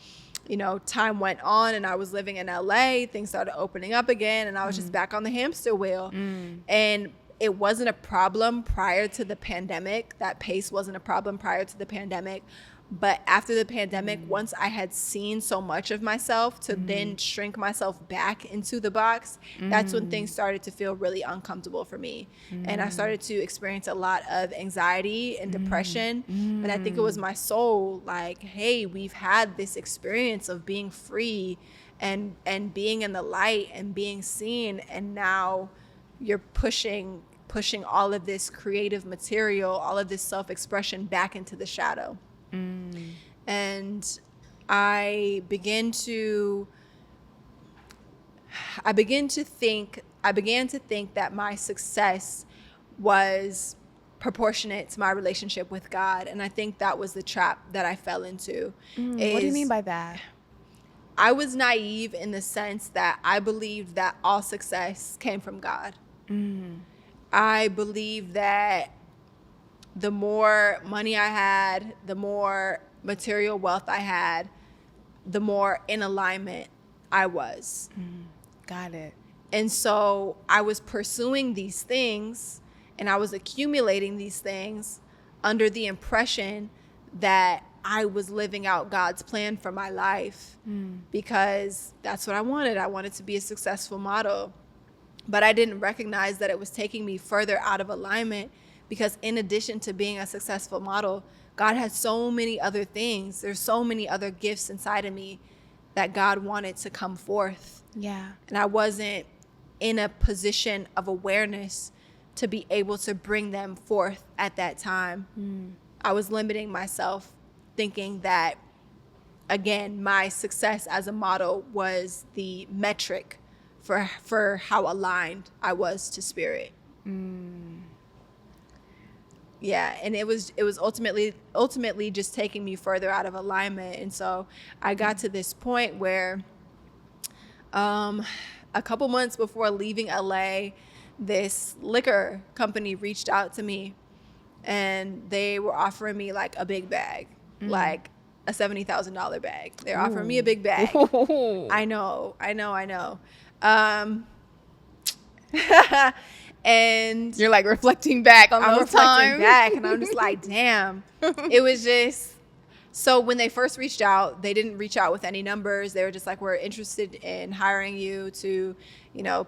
you know, time went on and I was living in LA, things started opening up again, and I was just back on the hamster wheel. And it wasn't a problem prior to the pandemic. That pace wasn't a problem prior to the pandemic. But after the pandemic, once I had seen so much of myself, to then shrink myself back into the box, that's when things started to feel really uncomfortable for me. And I started to experience a lot of anxiety and depression. But I think it was my soul like, hey, we've had this experience of being free and being in the light and being seen, and now you're pushing all of this creative material, all of this self-expression back into the shadow. And I began to think that my success was proportionate to my relationship with God. And I think that was the trap that I fell into. What do you mean by that? I was naive in the sense that I believed that all success came from God. I believed that the more money I had, the more material wealth I had, the more in alignment I was. Got it. And so I was pursuing these things and I was accumulating these things under the impression that I was living out God's plan for my life because that's what I wanted. I wanted to be a successful model. But I didn't recognize that it was taking me further out of alignment, because in addition to being a successful model, God had so many other things. There's so many other gifts inside of me that God wanted to come forth. Yeah. And I wasn't in a position of awareness to be able to bring them forth at that time. I was limiting myself, thinking that, again, my success as a model was the metric for how aligned I was to spirit. Yeah, and it was ultimately just taking me further out of alignment. And so I got to this point where a couple months before leaving LA, this liquor company reached out to me, and they were offering me like a big bag, like a $70,000 bag. They're offering me a big bag. I know. And You're like reflecting back on those times. And I'm just like, damn. It was just, so when they first reached out, they didn't reach out with any numbers. They were just like, we're interested in hiring you to,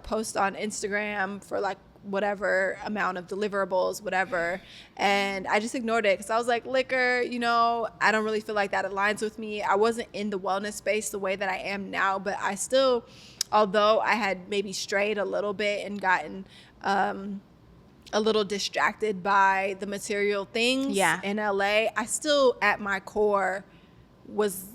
post on Instagram for like whatever amount of deliverables, whatever. And I just ignored it because I was like, liquor, I don't really feel like that aligns with me. I wasn't in the wellness space the way that I am now, but I still, although I had maybe strayed a little bit and gotten a little distracted by the material things in LA, I still at my core was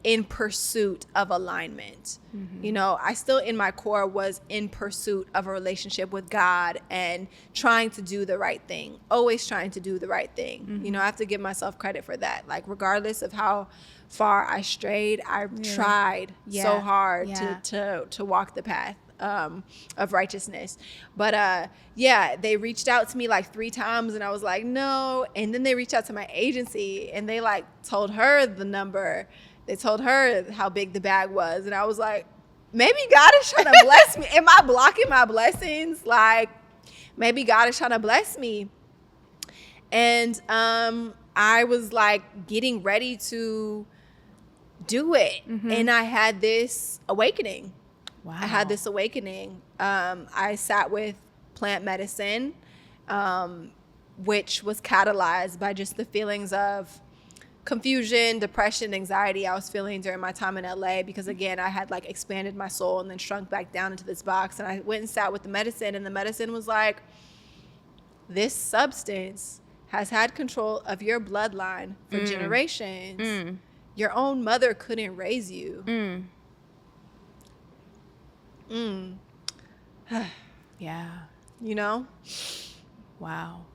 in pursuit of alignment. I still in my core was in pursuit of a relationship with God and trying to do the right thing, always trying to do the right thing. I have to give myself credit for that. Like, regardless of how far I strayed, I tried so hard to walk the path of righteousness. But they reached out to me like 3 times, and I was like, no. And then they reached out to my agency, and they like told her the number. They told her how big the bag was, and I was like, maybe God is trying to bless me. Am I blocking my blessings? Like, maybe God is trying to bless me. And I was like getting ready to do it, and I had this awakening. Wow. I had this awakening. I sat with plant medicine, which was catalyzed by just the feelings of confusion, depression, anxiety I was feeling during my time in LA, because again, I had like expanded my soul and then shrunk back down into this box. And I went and sat with the medicine, and the medicine was like, this substance has had control of your bloodline for generations. Your own mother couldn't raise you. Yeah. Wow.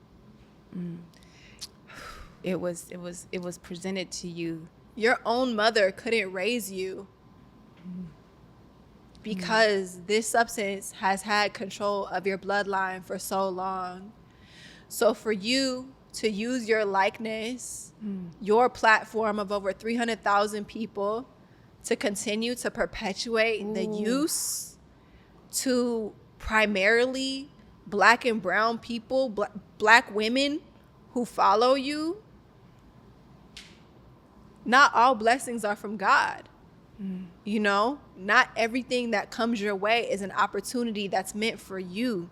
It was presented to you. Your own mother couldn't raise you because this substance has had control of your bloodline for so long. So for you to use your likeness, your platform of over 300,000 people, to continue to perpetuate the use to primarily Black and brown people, Black women who follow you, not all blessings are from God. Not everything that comes your way is an opportunity that's meant for you.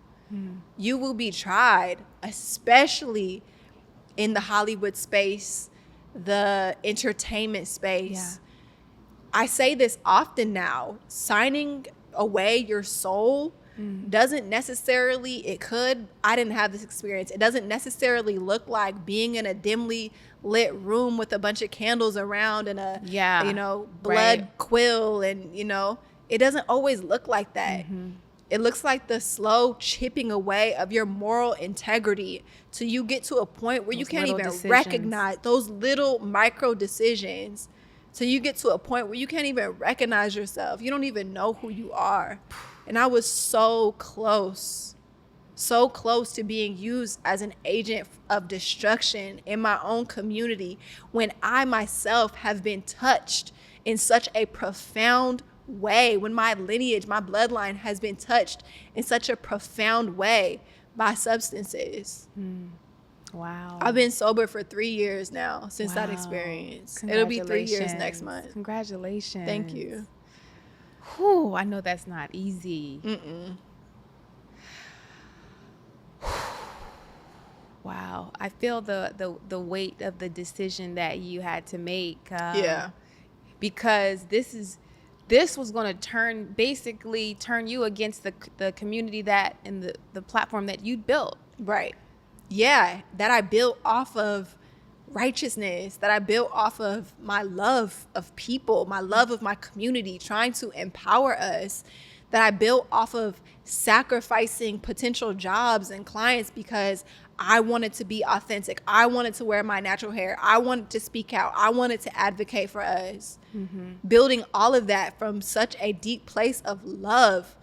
You will be tried, especially in the Hollywood space, the entertainment space. I say this often now, signing away your soul doesn't necessarily, I didn't have this experience. It doesn't necessarily look like being in a dimly lit room with a bunch of candles around and a, blood quill. And, it doesn't always look like that. It looks like the slow chipping away of your moral integrity till you get to a point where you can't even recognize those little micro decisions. So you get to a point where you can't even recognize yourself. You don't even know who you are. And I was so close to being used as an agent of destruction in my own community, when I myself have been touched in such a profound way, when my lineage, my bloodline has been touched in such a profound way by substances. Wow. I've been sober for 3 years now since that experience. It'll be 3 years next month. Congratulations. Thank you. Whew, I know that's not easy. Wow. I feel the weight of the decision that you had to make. Because this was going to turn you against the community that and the platform that you built. Right. Yeah, that I built off of righteousness, that I built off of my love of people, my love of my community, trying to empower us, that I built off of sacrificing potential jobs and clients because I wanted to be authentic. I wanted to wear my natural hair. I wanted to speak out. I wanted to advocate for us. Building all of that from such a deep place of love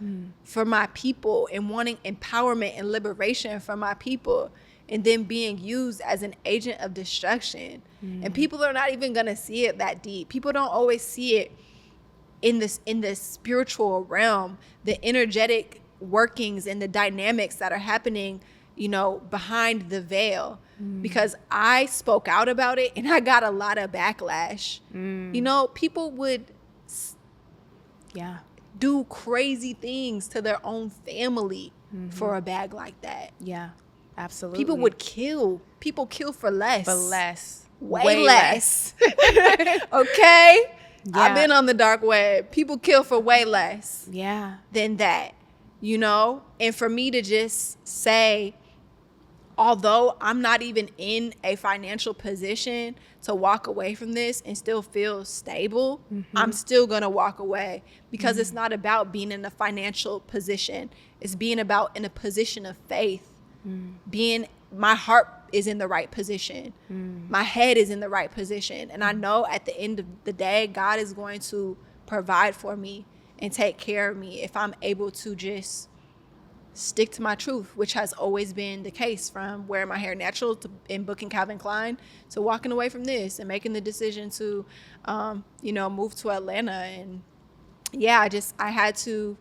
for my people and wanting empowerment and liberation for my people, and then being used as an agent of destruction. And people are not even going to see it that deep. People don't always see it in this spiritual realm, the energetic workings and the dynamics that are happening, you know, behind the veil. Because I spoke out about it and I got a lot of backlash. You know, people would do crazy things to their own family for a bag like that. Yeah, absolutely. People would kill. People kill for less. For less. Way less. Okay? Yeah. I've been on the dark web. People kill for way less than that, you know? And for me to just say, although I'm not even in a financial position to walk away from this and still feel stable, I'm still gonna walk away because it's not about being in a financial position. It's being about in a position of faith. My heart is in the right position. My head is in the right position. And I know at the end of the day, God is going to provide for me and take care of me if I'm able to just stick to my truth, which has always been the case, from wearing my hair natural to in booking Calvin Klein to walking away from this and making the decision to, you know, move to Atlanta. And yeah, I had to,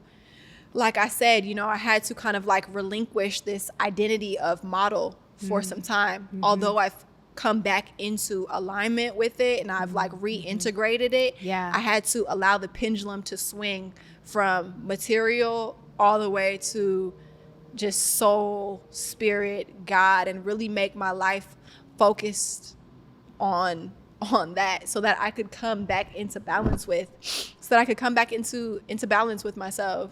like I said, you know, I had to kind of like relinquish this identity of model for some time, although I've come back into alignment with it and I've like reintegrated it. I had to allow the pendulum to swing from material all the way to just soul, spirit, God, and really make my life focused on that, so that I could come back into balance with, balance with myself.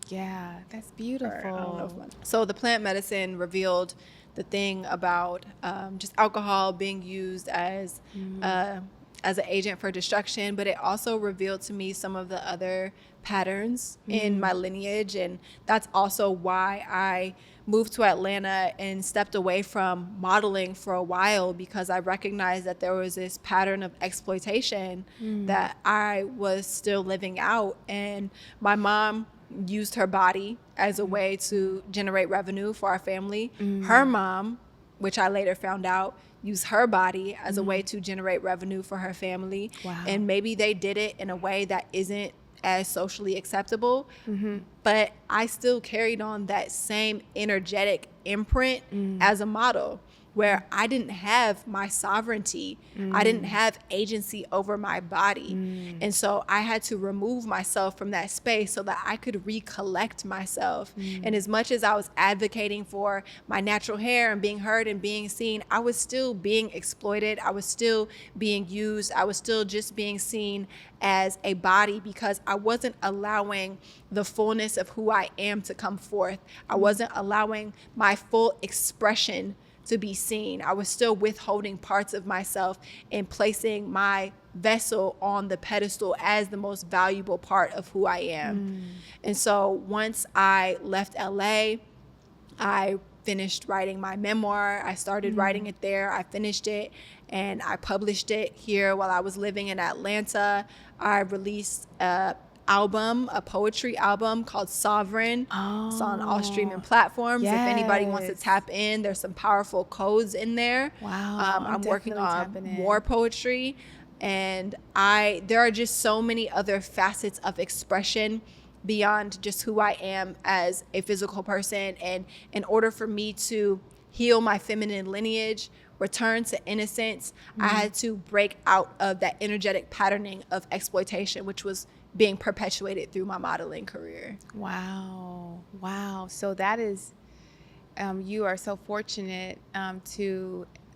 Yeah, that's beautiful. So the plant medicine revealed the thing about just alcohol being used as an agent for destruction, but it also revealed to me some of the other patterns in my lineage. And that's also why I moved to Atlanta and stepped away from modeling for a while, because I recognized that there was this pattern of exploitation that I was still living out. And my mom used her body as a way to generate revenue for our family. Her mom, which I later found out, used her body as a way to generate revenue for her family. And maybe they did it in a way that isn't as socially acceptable, but I still carried on that same energetic imprint as a model, where I didn't have my sovereignty. I didn't have agency over my body. And so I had to remove myself from that space so that I could recollect myself. And as much as I was advocating for my natural hair and being heard and being seen, I was still being exploited. I was still being used. I was still just being seen as a body, because I wasn't allowing the fullness of who I am to come forth. I wasn't allowing my full expression to be seen. I was still withholding parts of myself and placing my vessel on the pedestal as the most valuable part of who I am. And so once I left LA, I finished writing my memoir. I started writing it there. I finished it and I published it here while I was living in Atlanta. I released a poetry album called Sovereign. It's on all streaming platforms. If anybody wants to tap in, there's some powerful codes in there. I'm working on more poetry, and there are just so many other facets of expression beyond just who I am as a physical person. And in order for me to heal my feminine lineage, return to innocence, I had to break out of that energetic patterning of exploitation, which was being perpetuated through my modeling career. Wow. So that is, you are so fortunate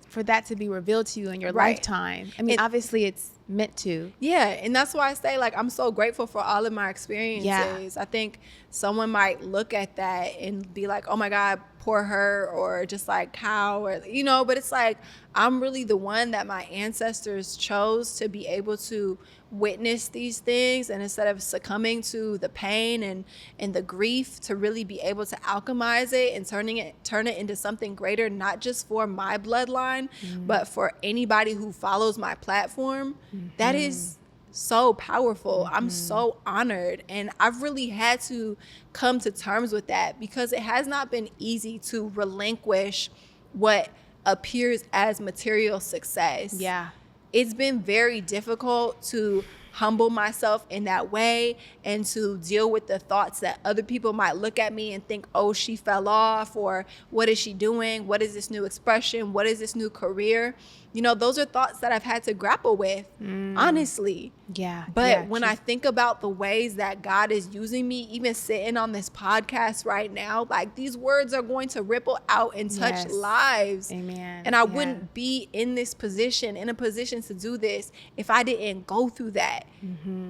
for that to be revealed to you in your lifetime. I mean, obviously it's meant to. Yeah, and that's why I say, like, I'm so grateful for all of my experiences. I think someone might look at that and be like, oh my God, poor her or just like how, or, you know, but it's like, I'm really the one that my ancestors chose to be able to witness these things, and instead of succumbing to the pain and the grief, to really be able to alchemize it and turn it into something greater, not just for my bloodline, but for anybody who follows my platform. That is so powerful. I'm so honored, and I've really had to come to terms with that, because it has not been easy to relinquish what appears as material success. Yeah. It's been very difficult to humble myself in that way, and to deal with the thoughts that other people might look at me and think, oh, she fell off, or what is she doing? What is this new expression? What is this new career? You know, those are thoughts that I've had to grapple with, honestly. Yeah. But when I think about the ways that God is using me, even sitting on this podcast right now, like, these words are going to ripple out and touch lives. Amen. And I wouldn't be in a position to do this if I didn't go through that.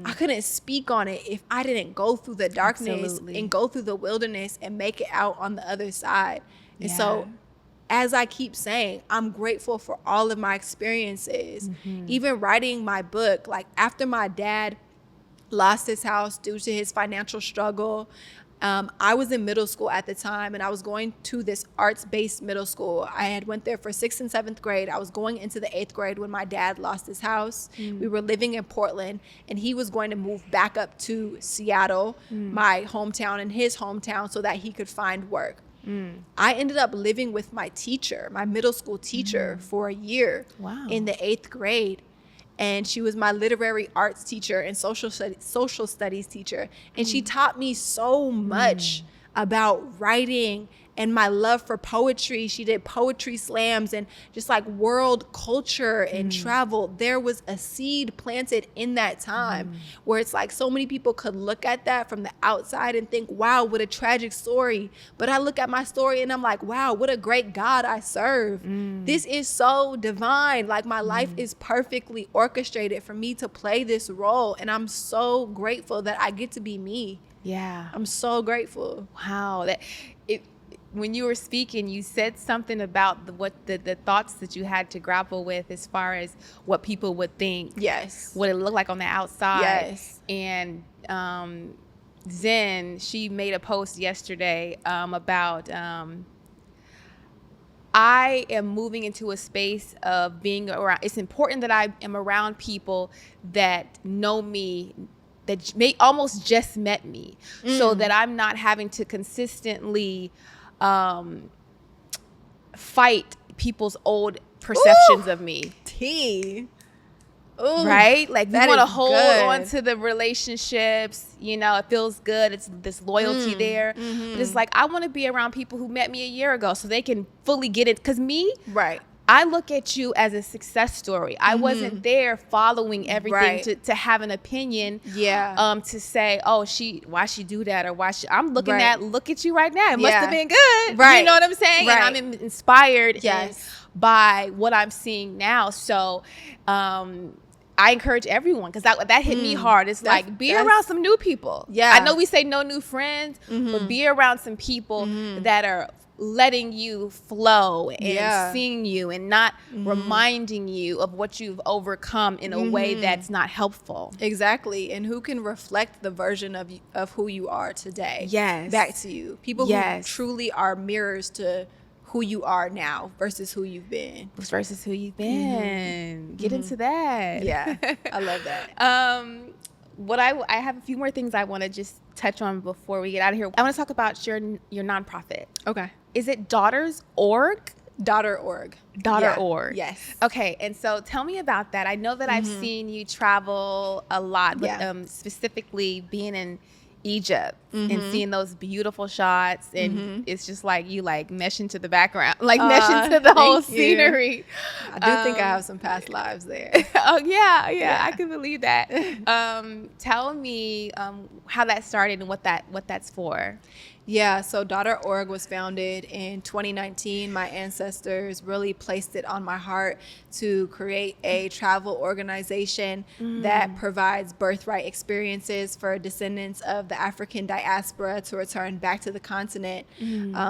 I couldn't speak on it if I didn't go through the darkness and go through the wilderness and make it out on the other side. And so, as I keep saying, I'm grateful for all of my experiences. Even writing my book, like, after my dad lost his house due to his financial struggle, I was in middle school at the time, and I was going to this arts-based middle school. I had went there for 6th and 7th grade. I was going into the 8th grade when my dad lost his house. We were living in Portland, and he was going to move back up to Seattle, my hometown, and his hometown, so that he could find work. I ended up living with my teacher, my middle school teacher, for a year in the 8th grade. And she was my literary arts teacher and social studies teacher. And she taught me so much about writing and my love for poetry. She did poetry slams and just like world culture and travel. There was a seed planted in that time where it's like so many people could look at that from the outside and think, wow, what a tragic story. But I look at my story and I'm like, wow, what a great God I serve. This is so divine. Like, my life is perfectly orchestrated for me to play this role. And I'm so grateful that I get to be me. Yeah. I'm so grateful. Wow. When you were speaking, you said something about the thoughts that you had to grapple with as far as what people would think. Yes. What it looked like on the outside. Yes. And Zen, she made a post yesterday about I am moving into a space of being around. It's important that I am around people that know me, that may almost just met me, so that I'm not having to consistently fight people's old perceptions of me. Ooh, right? Like, we want to hold on good. to the relationships, you know, it feels good. It's this loyalty there. But it's like, I want to be around people who met me a year ago so they can fully get it. Because me, I look at you as a success story. I wasn't there following everything to have an opinion. To say, oh, why she do that, or why she. I'm looking look at you right now. It must have been good. You know what I'm saying? And I'm inspired by what I'm seeing now. So, I encourage everyone, because that hit me hard. It's like, be around some new people. I know we say no new friends, but be around some people that are letting you flow and seeing you and not reminding you of what you've overcome in a way that's not helpful. Exactly. And who can reflect the version of who you are today back to you. People who truly are mirrors to who you are now versus who you've been. Get into that. Yeah, I love that. I have a few more things I want to just touch on before we get out of here. I want to talk about your nonprofit. Okay. Is it Daughters.org? Daughter.org. Daughter.org. Yes. Okay, and so tell me about that. I know that I've seen you travel a lot, but specifically being in Egypt and seeing those beautiful shots, and it's just like you mesh into the background, mesh into the whole scenery. I do think I have some past lives there. Oh yeah, I can believe that. Tell me how that started and what that's for. Yeah, so Daughter.org was founded in 2019. My ancestors really placed it on my heart to create a travel organization that provides birthright experiences for descendants of the African diaspora to return back to the continent,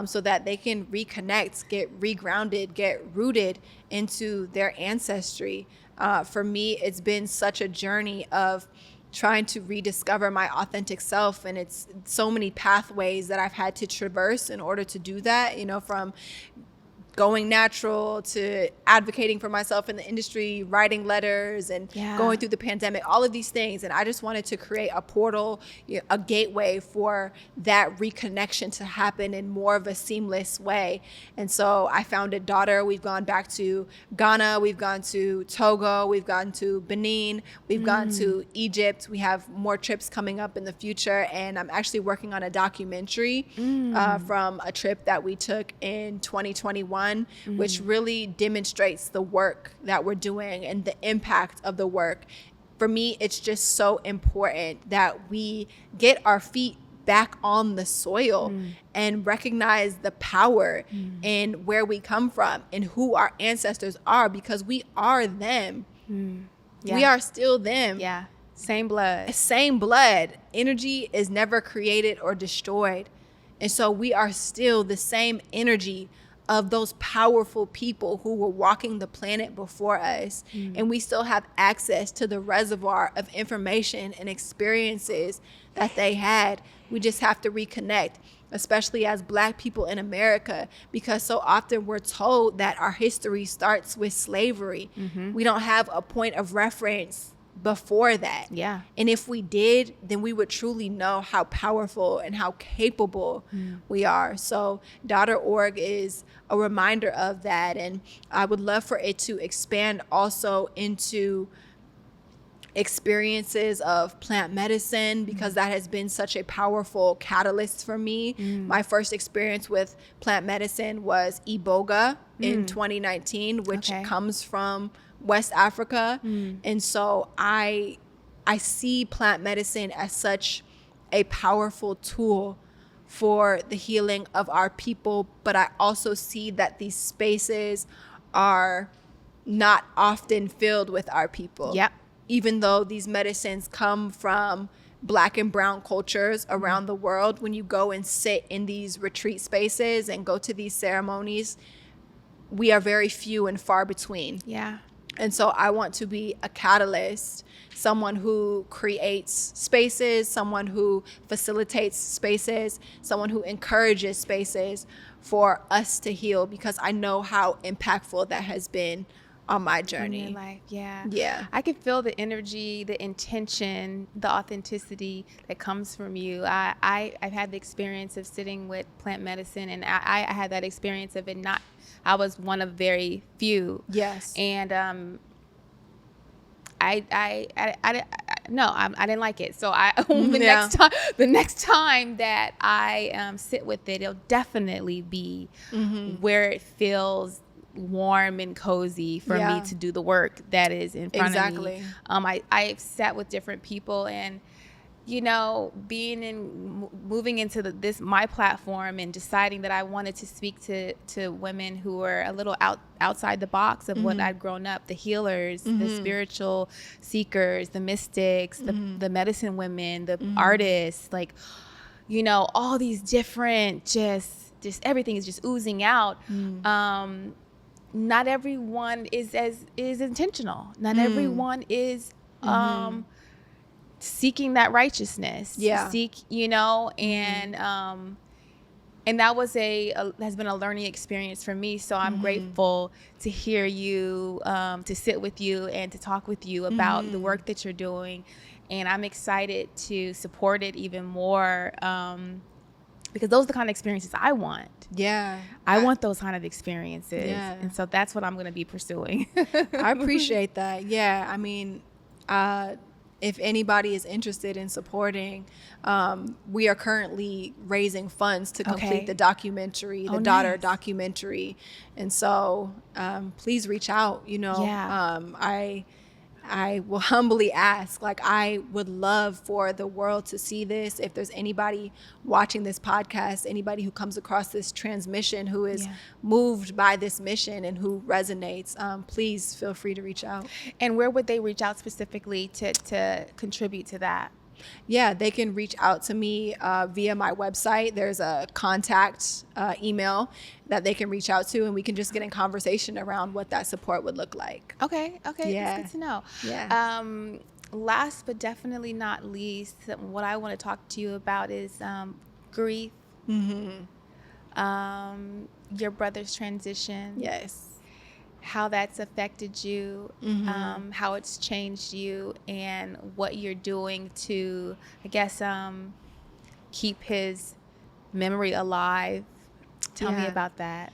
so that they can reconnect, get regrounded, get rooted into their ancestry. For me, it's been such a journey of trying to rediscover my authentic self, and it's so many pathways that I've had to traverse in order to do that, you know, from going natural to advocating for myself in the industry, writing letters, and going through the pandemic, all of these things. And I just wanted to create a portal, a gateway for that reconnection to happen in more of a seamless way. And so I founded Daughter. We've gone back to Ghana, we've gone to Togo, we've gone to Benin, we've gone to Egypt. We have more trips coming up in the future. And I'm actually working on a documentary from a trip that we took in 2021. Which really demonstrates the work that we're doing and the impact of the work. For me, it's just so important that we get our feet back on the soil and recognize the power in where we come from and who our ancestors are, because we are them. We are still them. Same blood. Same blood. Energy is never created or destroyed. And so we are still the same energy of those powerful people who were walking the planet before us. And we still have access to the reservoir of information and experiences that they had. We just have to reconnect, especially as Black people in America, because so often we're told that our history starts with slavery. We don't have a point of reference before that. And if we did, then we would truly know how powerful and how capable we are. So .org is a reminder of that. And I would love for it to expand also into experiences of plant medicine, because that has been such a powerful catalyst for me. My first experience with plant medicine was Iboga in 2019, which comes from West Africa. And so I see plant medicine as such a powerful tool for the healing of our people, but I also see that these spaces are not often filled with our people. Even though these medicines come from Black and brown cultures around the world, when you go and sit in these retreat spaces and go to these ceremonies, we are very few and far between. And so I want to be a catalyst, someone who creates spaces, someone who facilitates spaces, someone who encourages spaces for us to heal, because I know how impactful that has been on my journey. In your life, I can feel the energy, the intention, the authenticity that comes from you. I've had the experience of sitting with plant medicine, and I had that experience of it not. I was one of very few. And I didn't like it. So the next time that I sit with it, it'll definitely be where it feels warm and cozy for me to do the work that is in front of me. I've sat with different people, and moving into my platform and deciding that I wanted to speak to women who were a little outside the box of what I'd grown up, the healers, the spiritual seekers, the mystics, the medicine women, the artists, like, all these different, just everything is just oozing out. Not everyone is intentional. Not everyone is seeking that righteousness. And that was has been a learning experience for me. So I'm grateful to hear you, to sit with you and to talk with you about the work that you're doing. And I'm excited to support it even more, because those are the kind of experiences I want. I want those kind of experiences. And so that's what I'm going to be pursuing. I appreciate that. I mean, if anybody is interested in supporting, we are currently raising funds to complete the documentary, the Daughter documentary. And so please reach out. I will humbly ask, I would love for the world to see this. If there's anybody watching this podcast, anybody who comes across this transmission who is moved by this mission and who resonates, please feel free to reach out. And where would they reach out specifically to contribute to that? Yeah, they can reach out to me via my website. There's a contact email that they can reach out to, and we can just get in conversation around what that support would look like. Okay, Yeah. that's good to know. Yeah. Last but definitely not least, what I want to talk to you about is grief. Your brother's transition. Yes. How that's affected you, how it's changed you, and what you're doing to, I guess, keep his memory alive. Tell me about that.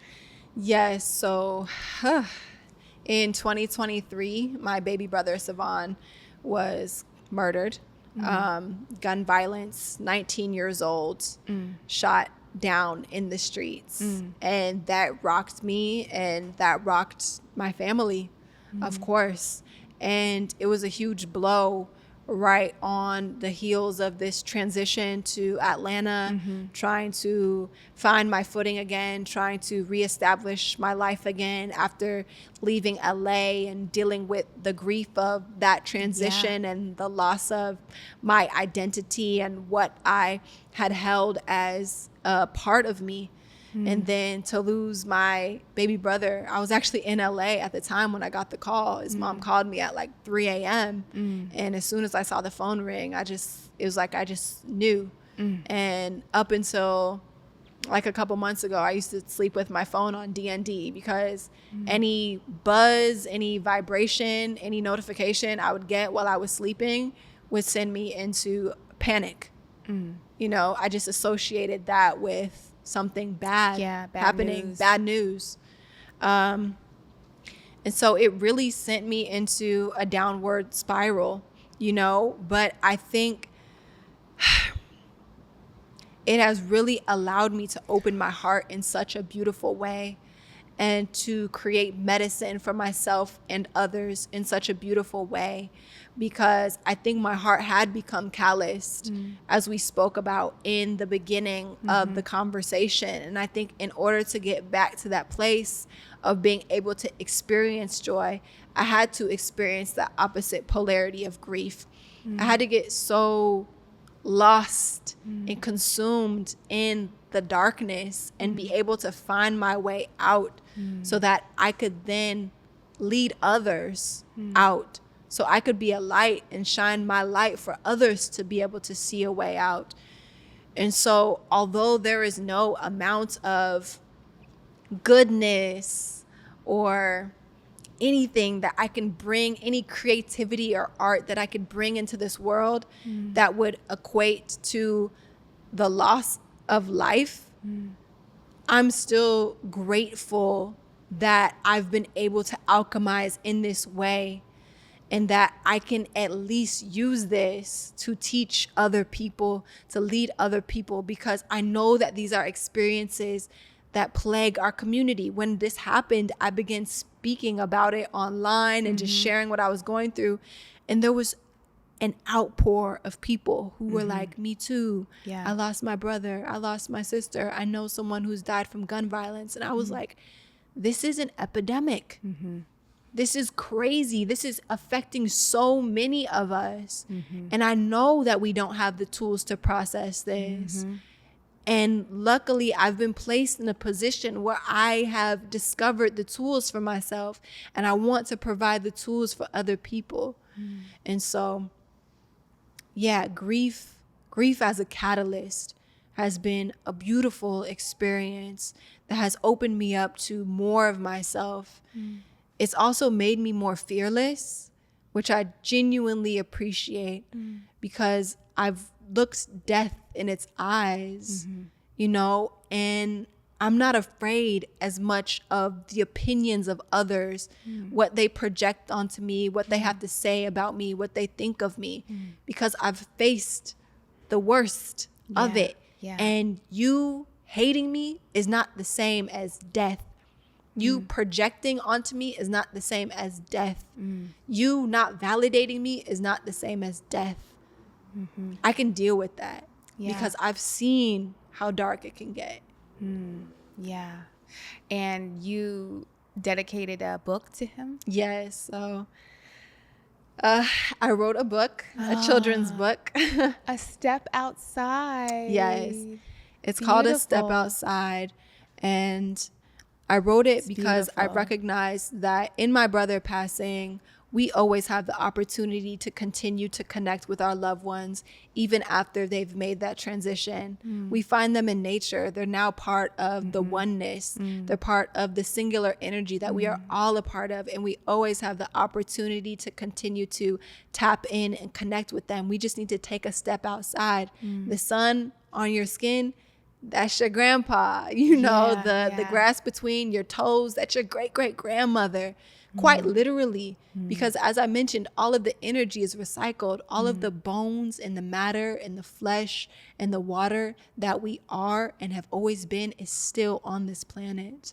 Yes. So in 2023, my baby brother, Savon, was murdered. Gun violence, 19 years old, shot down in the streets. And that rocked me, and that rocked my family, of course. And it was a huge blow right on the heels of this transition to Atlanta, trying to find my footing again, trying to reestablish my life again after leaving LA and dealing with the grief of that transition and the loss of my identity and what I had held as a part of me. And then to lose my baby brother, I was actually in LA at the time when I got the call. His mom called me at like 3 a.m. And as soon as I saw the phone ring, it was like I just knew. And up until like a couple months ago, I used to sleep with my phone on DND because any buzz, any vibration, any notification I would get while I was sleeping would send me into panic. You know, I just associated that with something bad happening, bad news. And so it really sent me into a downward spiral, you know, but I think it has really allowed me to open my heart in such a beautiful way and to create medicine for myself and others in such a beautiful way, because I think my heart had become calloused, as we spoke about in the beginning of the conversation. And I think in order to get back to that place of being able to experience joy, I had to experience the opposite polarity of grief. I had to get so lost and consumed in the darkness and be able to find my way out so that I could then lead others out, so I could be a light and shine my light for others to be able to see a way out. And so although there is no amount of goodness or anything that I can bring, any creativity or art that I could bring into this world that would equate to the loss of life, I'm still grateful that I've been able to alchemize in this way, and that I can at least use this to teach other people, to lead other people, because I know that these are experiences that plague our community. When this happened, I began speaking about it online and just sharing what I was going through. And there was an outpour of people who were like, me too. I lost my brother. I lost my sister. I know someone who's died from gun violence. And I was like, this is an epidemic. This is crazy. This is affecting so many of us. And I know that we don't have the tools to process this. And luckily, I've been placed in a position where I have discovered the tools for myself, and I want to provide the tools for other people. And so, yeah, grief as a catalyst has been a beautiful experience that has opened me up to more of myself. It's also made me more fearless, which I genuinely appreciate, because I've looked death in its eyes, you know, and I'm not afraid as much of the opinions of others, what they project onto me, what they have to say about me, what they think of me, because I've faced the worst of it. And you hating me is not the same as death. You projecting onto me is not the same as death. You not validating me is not the same as death. I can deal with that because I've seen how dark it can get. And you dedicated a book to him? Yes. So I wrote a book, a children's book. A Step Outside. Yes. It's called A Step Outside. And I wrote it because I recognized that in my brother passing, we always have the opportunity to continue to connect with our loved ones, even after they've made that transition. We find them in nature. They're now part of the oneness. They're part of the singular energy that we are all a part of. And we always have the opportunity to continue to tap in and connect with them. We just need to take a step outside. The sun on your skin, that's your grandpa. The grass between your toes, that's your great-great-grandmother. Quite literally, because as I mentioned, all of the energy is recycled. All of the bones and the matter and the flesh and the water that we are and have always been is still on this planet.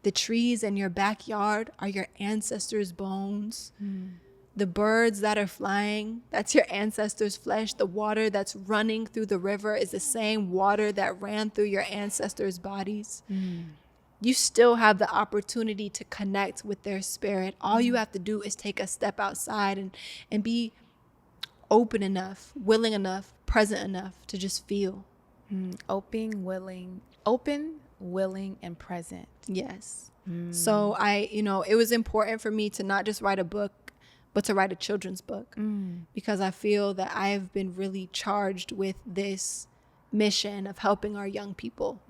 The trees in your backyard are your ancestors' bones. The birds that are flying, that's your ancestors' flesh. The water that's running through the river is the same water that ran through your ancestors' bodies. You still have the opportunity to connect with their spirit. All you have to do is take a step outside and be open enough, willing enough, present enough to just feel. Open, willing, and present. Yes. So it was important for me to not just write a book, but to write a children's book, because I feel that I have been really charged with this mission of helping our young people.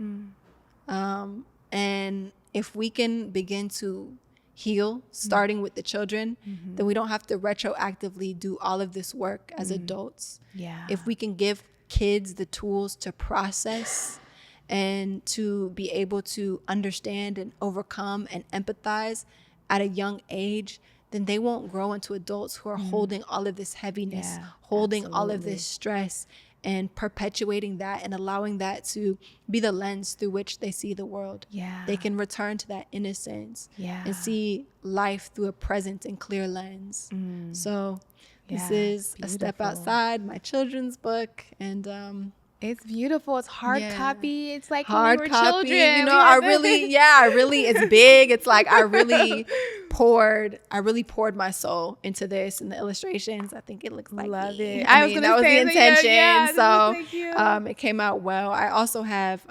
And if we can begin to heal, starting with the children, then we don't have to retroactively do all of this work as adults. Yeah. If we can give kids the tools to process and to be able to understand and overcome and empathize at a young age, then they won't grow into adults who are holding all of this heaviness, holding all of this stress, and perpetuating that and allowing that to be the lens through which they see the world. They can return to that innocence and see life through a present and clear lens. So this is A Step Outside, my children's book. And it's beautiful. It's hard copy. It's like hard when we were copy. children. I really, it's big. It's like I really poured my soul into this and the illustrations. I think it looks like Love me. it. I mean, that was the intention. So it came out well. I also have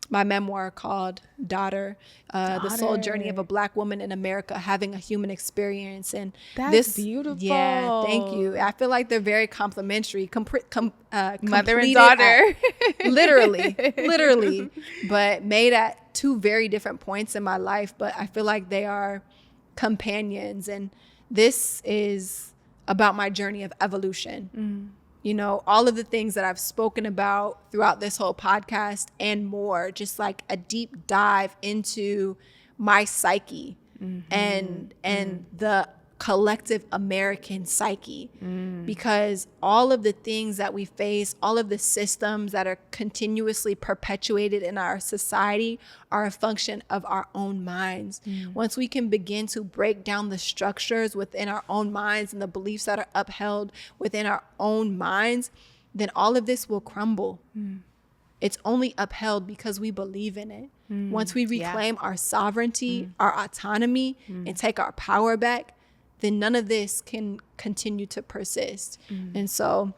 my memoir called Daughter, the soul journey of a Black woman in America having a human experience. And that's beautiful. Yeah, thank you. I feel like they're very complementary. Mother and daughter. Literally, but made at two very different points in my life. But I feel like they are companions. And this is about my journey of evolution. All of the things that I've spoken about throughout this whole podcast and more, just like a deep dive into my psyche and the collective American psyche, because all of the things that we face, all of the systems that are continuously perpetuated in our society are a function of our own minds. Once we can begin to break down the structures within our own minds and the beliefs that are upheld within our own minds, then all of this will crumble. It's only upheld because we believe in it. Once we reclaim our sovereignty, our autonomy, and take our power back, then none of this can continue to persist. And so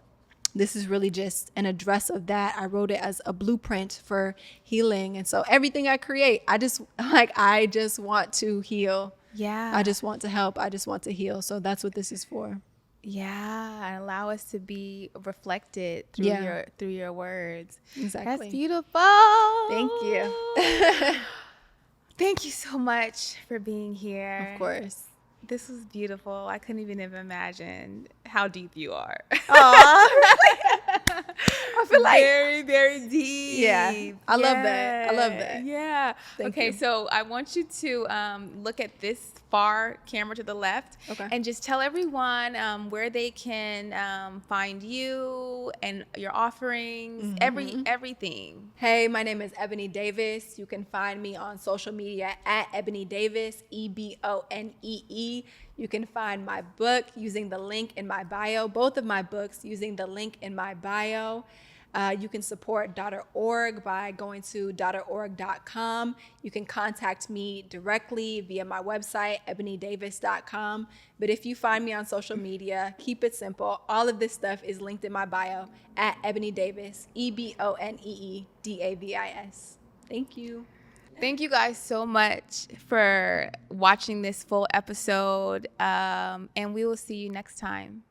this is really just an address of that. I wrote it as a blueprint for healing. And so everything I create, I just want to heal. I just want to help. I just want to heal. So that's what this is for. And allow us to be reflected through your words. Exactly. That's beautiful. Thank you. Thank you so much for being here. Of course. This was beautiful. I couldn't even imagine how deep you are. I feel like very, very deep. Yeah, I love that. Yeah. Thank okay, you. so I want you to look at this far camera to the left, and just tell everyone where they can find you and your offerings, everything. Hey, my name is Ebonee Davis. You can find me on social media at Ebonee Davis, EBONEE. You can find my book using the link in my bio, both of my books using the link in my bio. You can support .org by going to .org.com. You can contact me directly via my website, eboneedavis.com. But if you find me on social media, keep it simple. All of this stuff is linked in my bio at Ebonee Davis, EBONEEDAVIS. Thank you. Thank you guys so much for watching this full episode, and we will see you next time.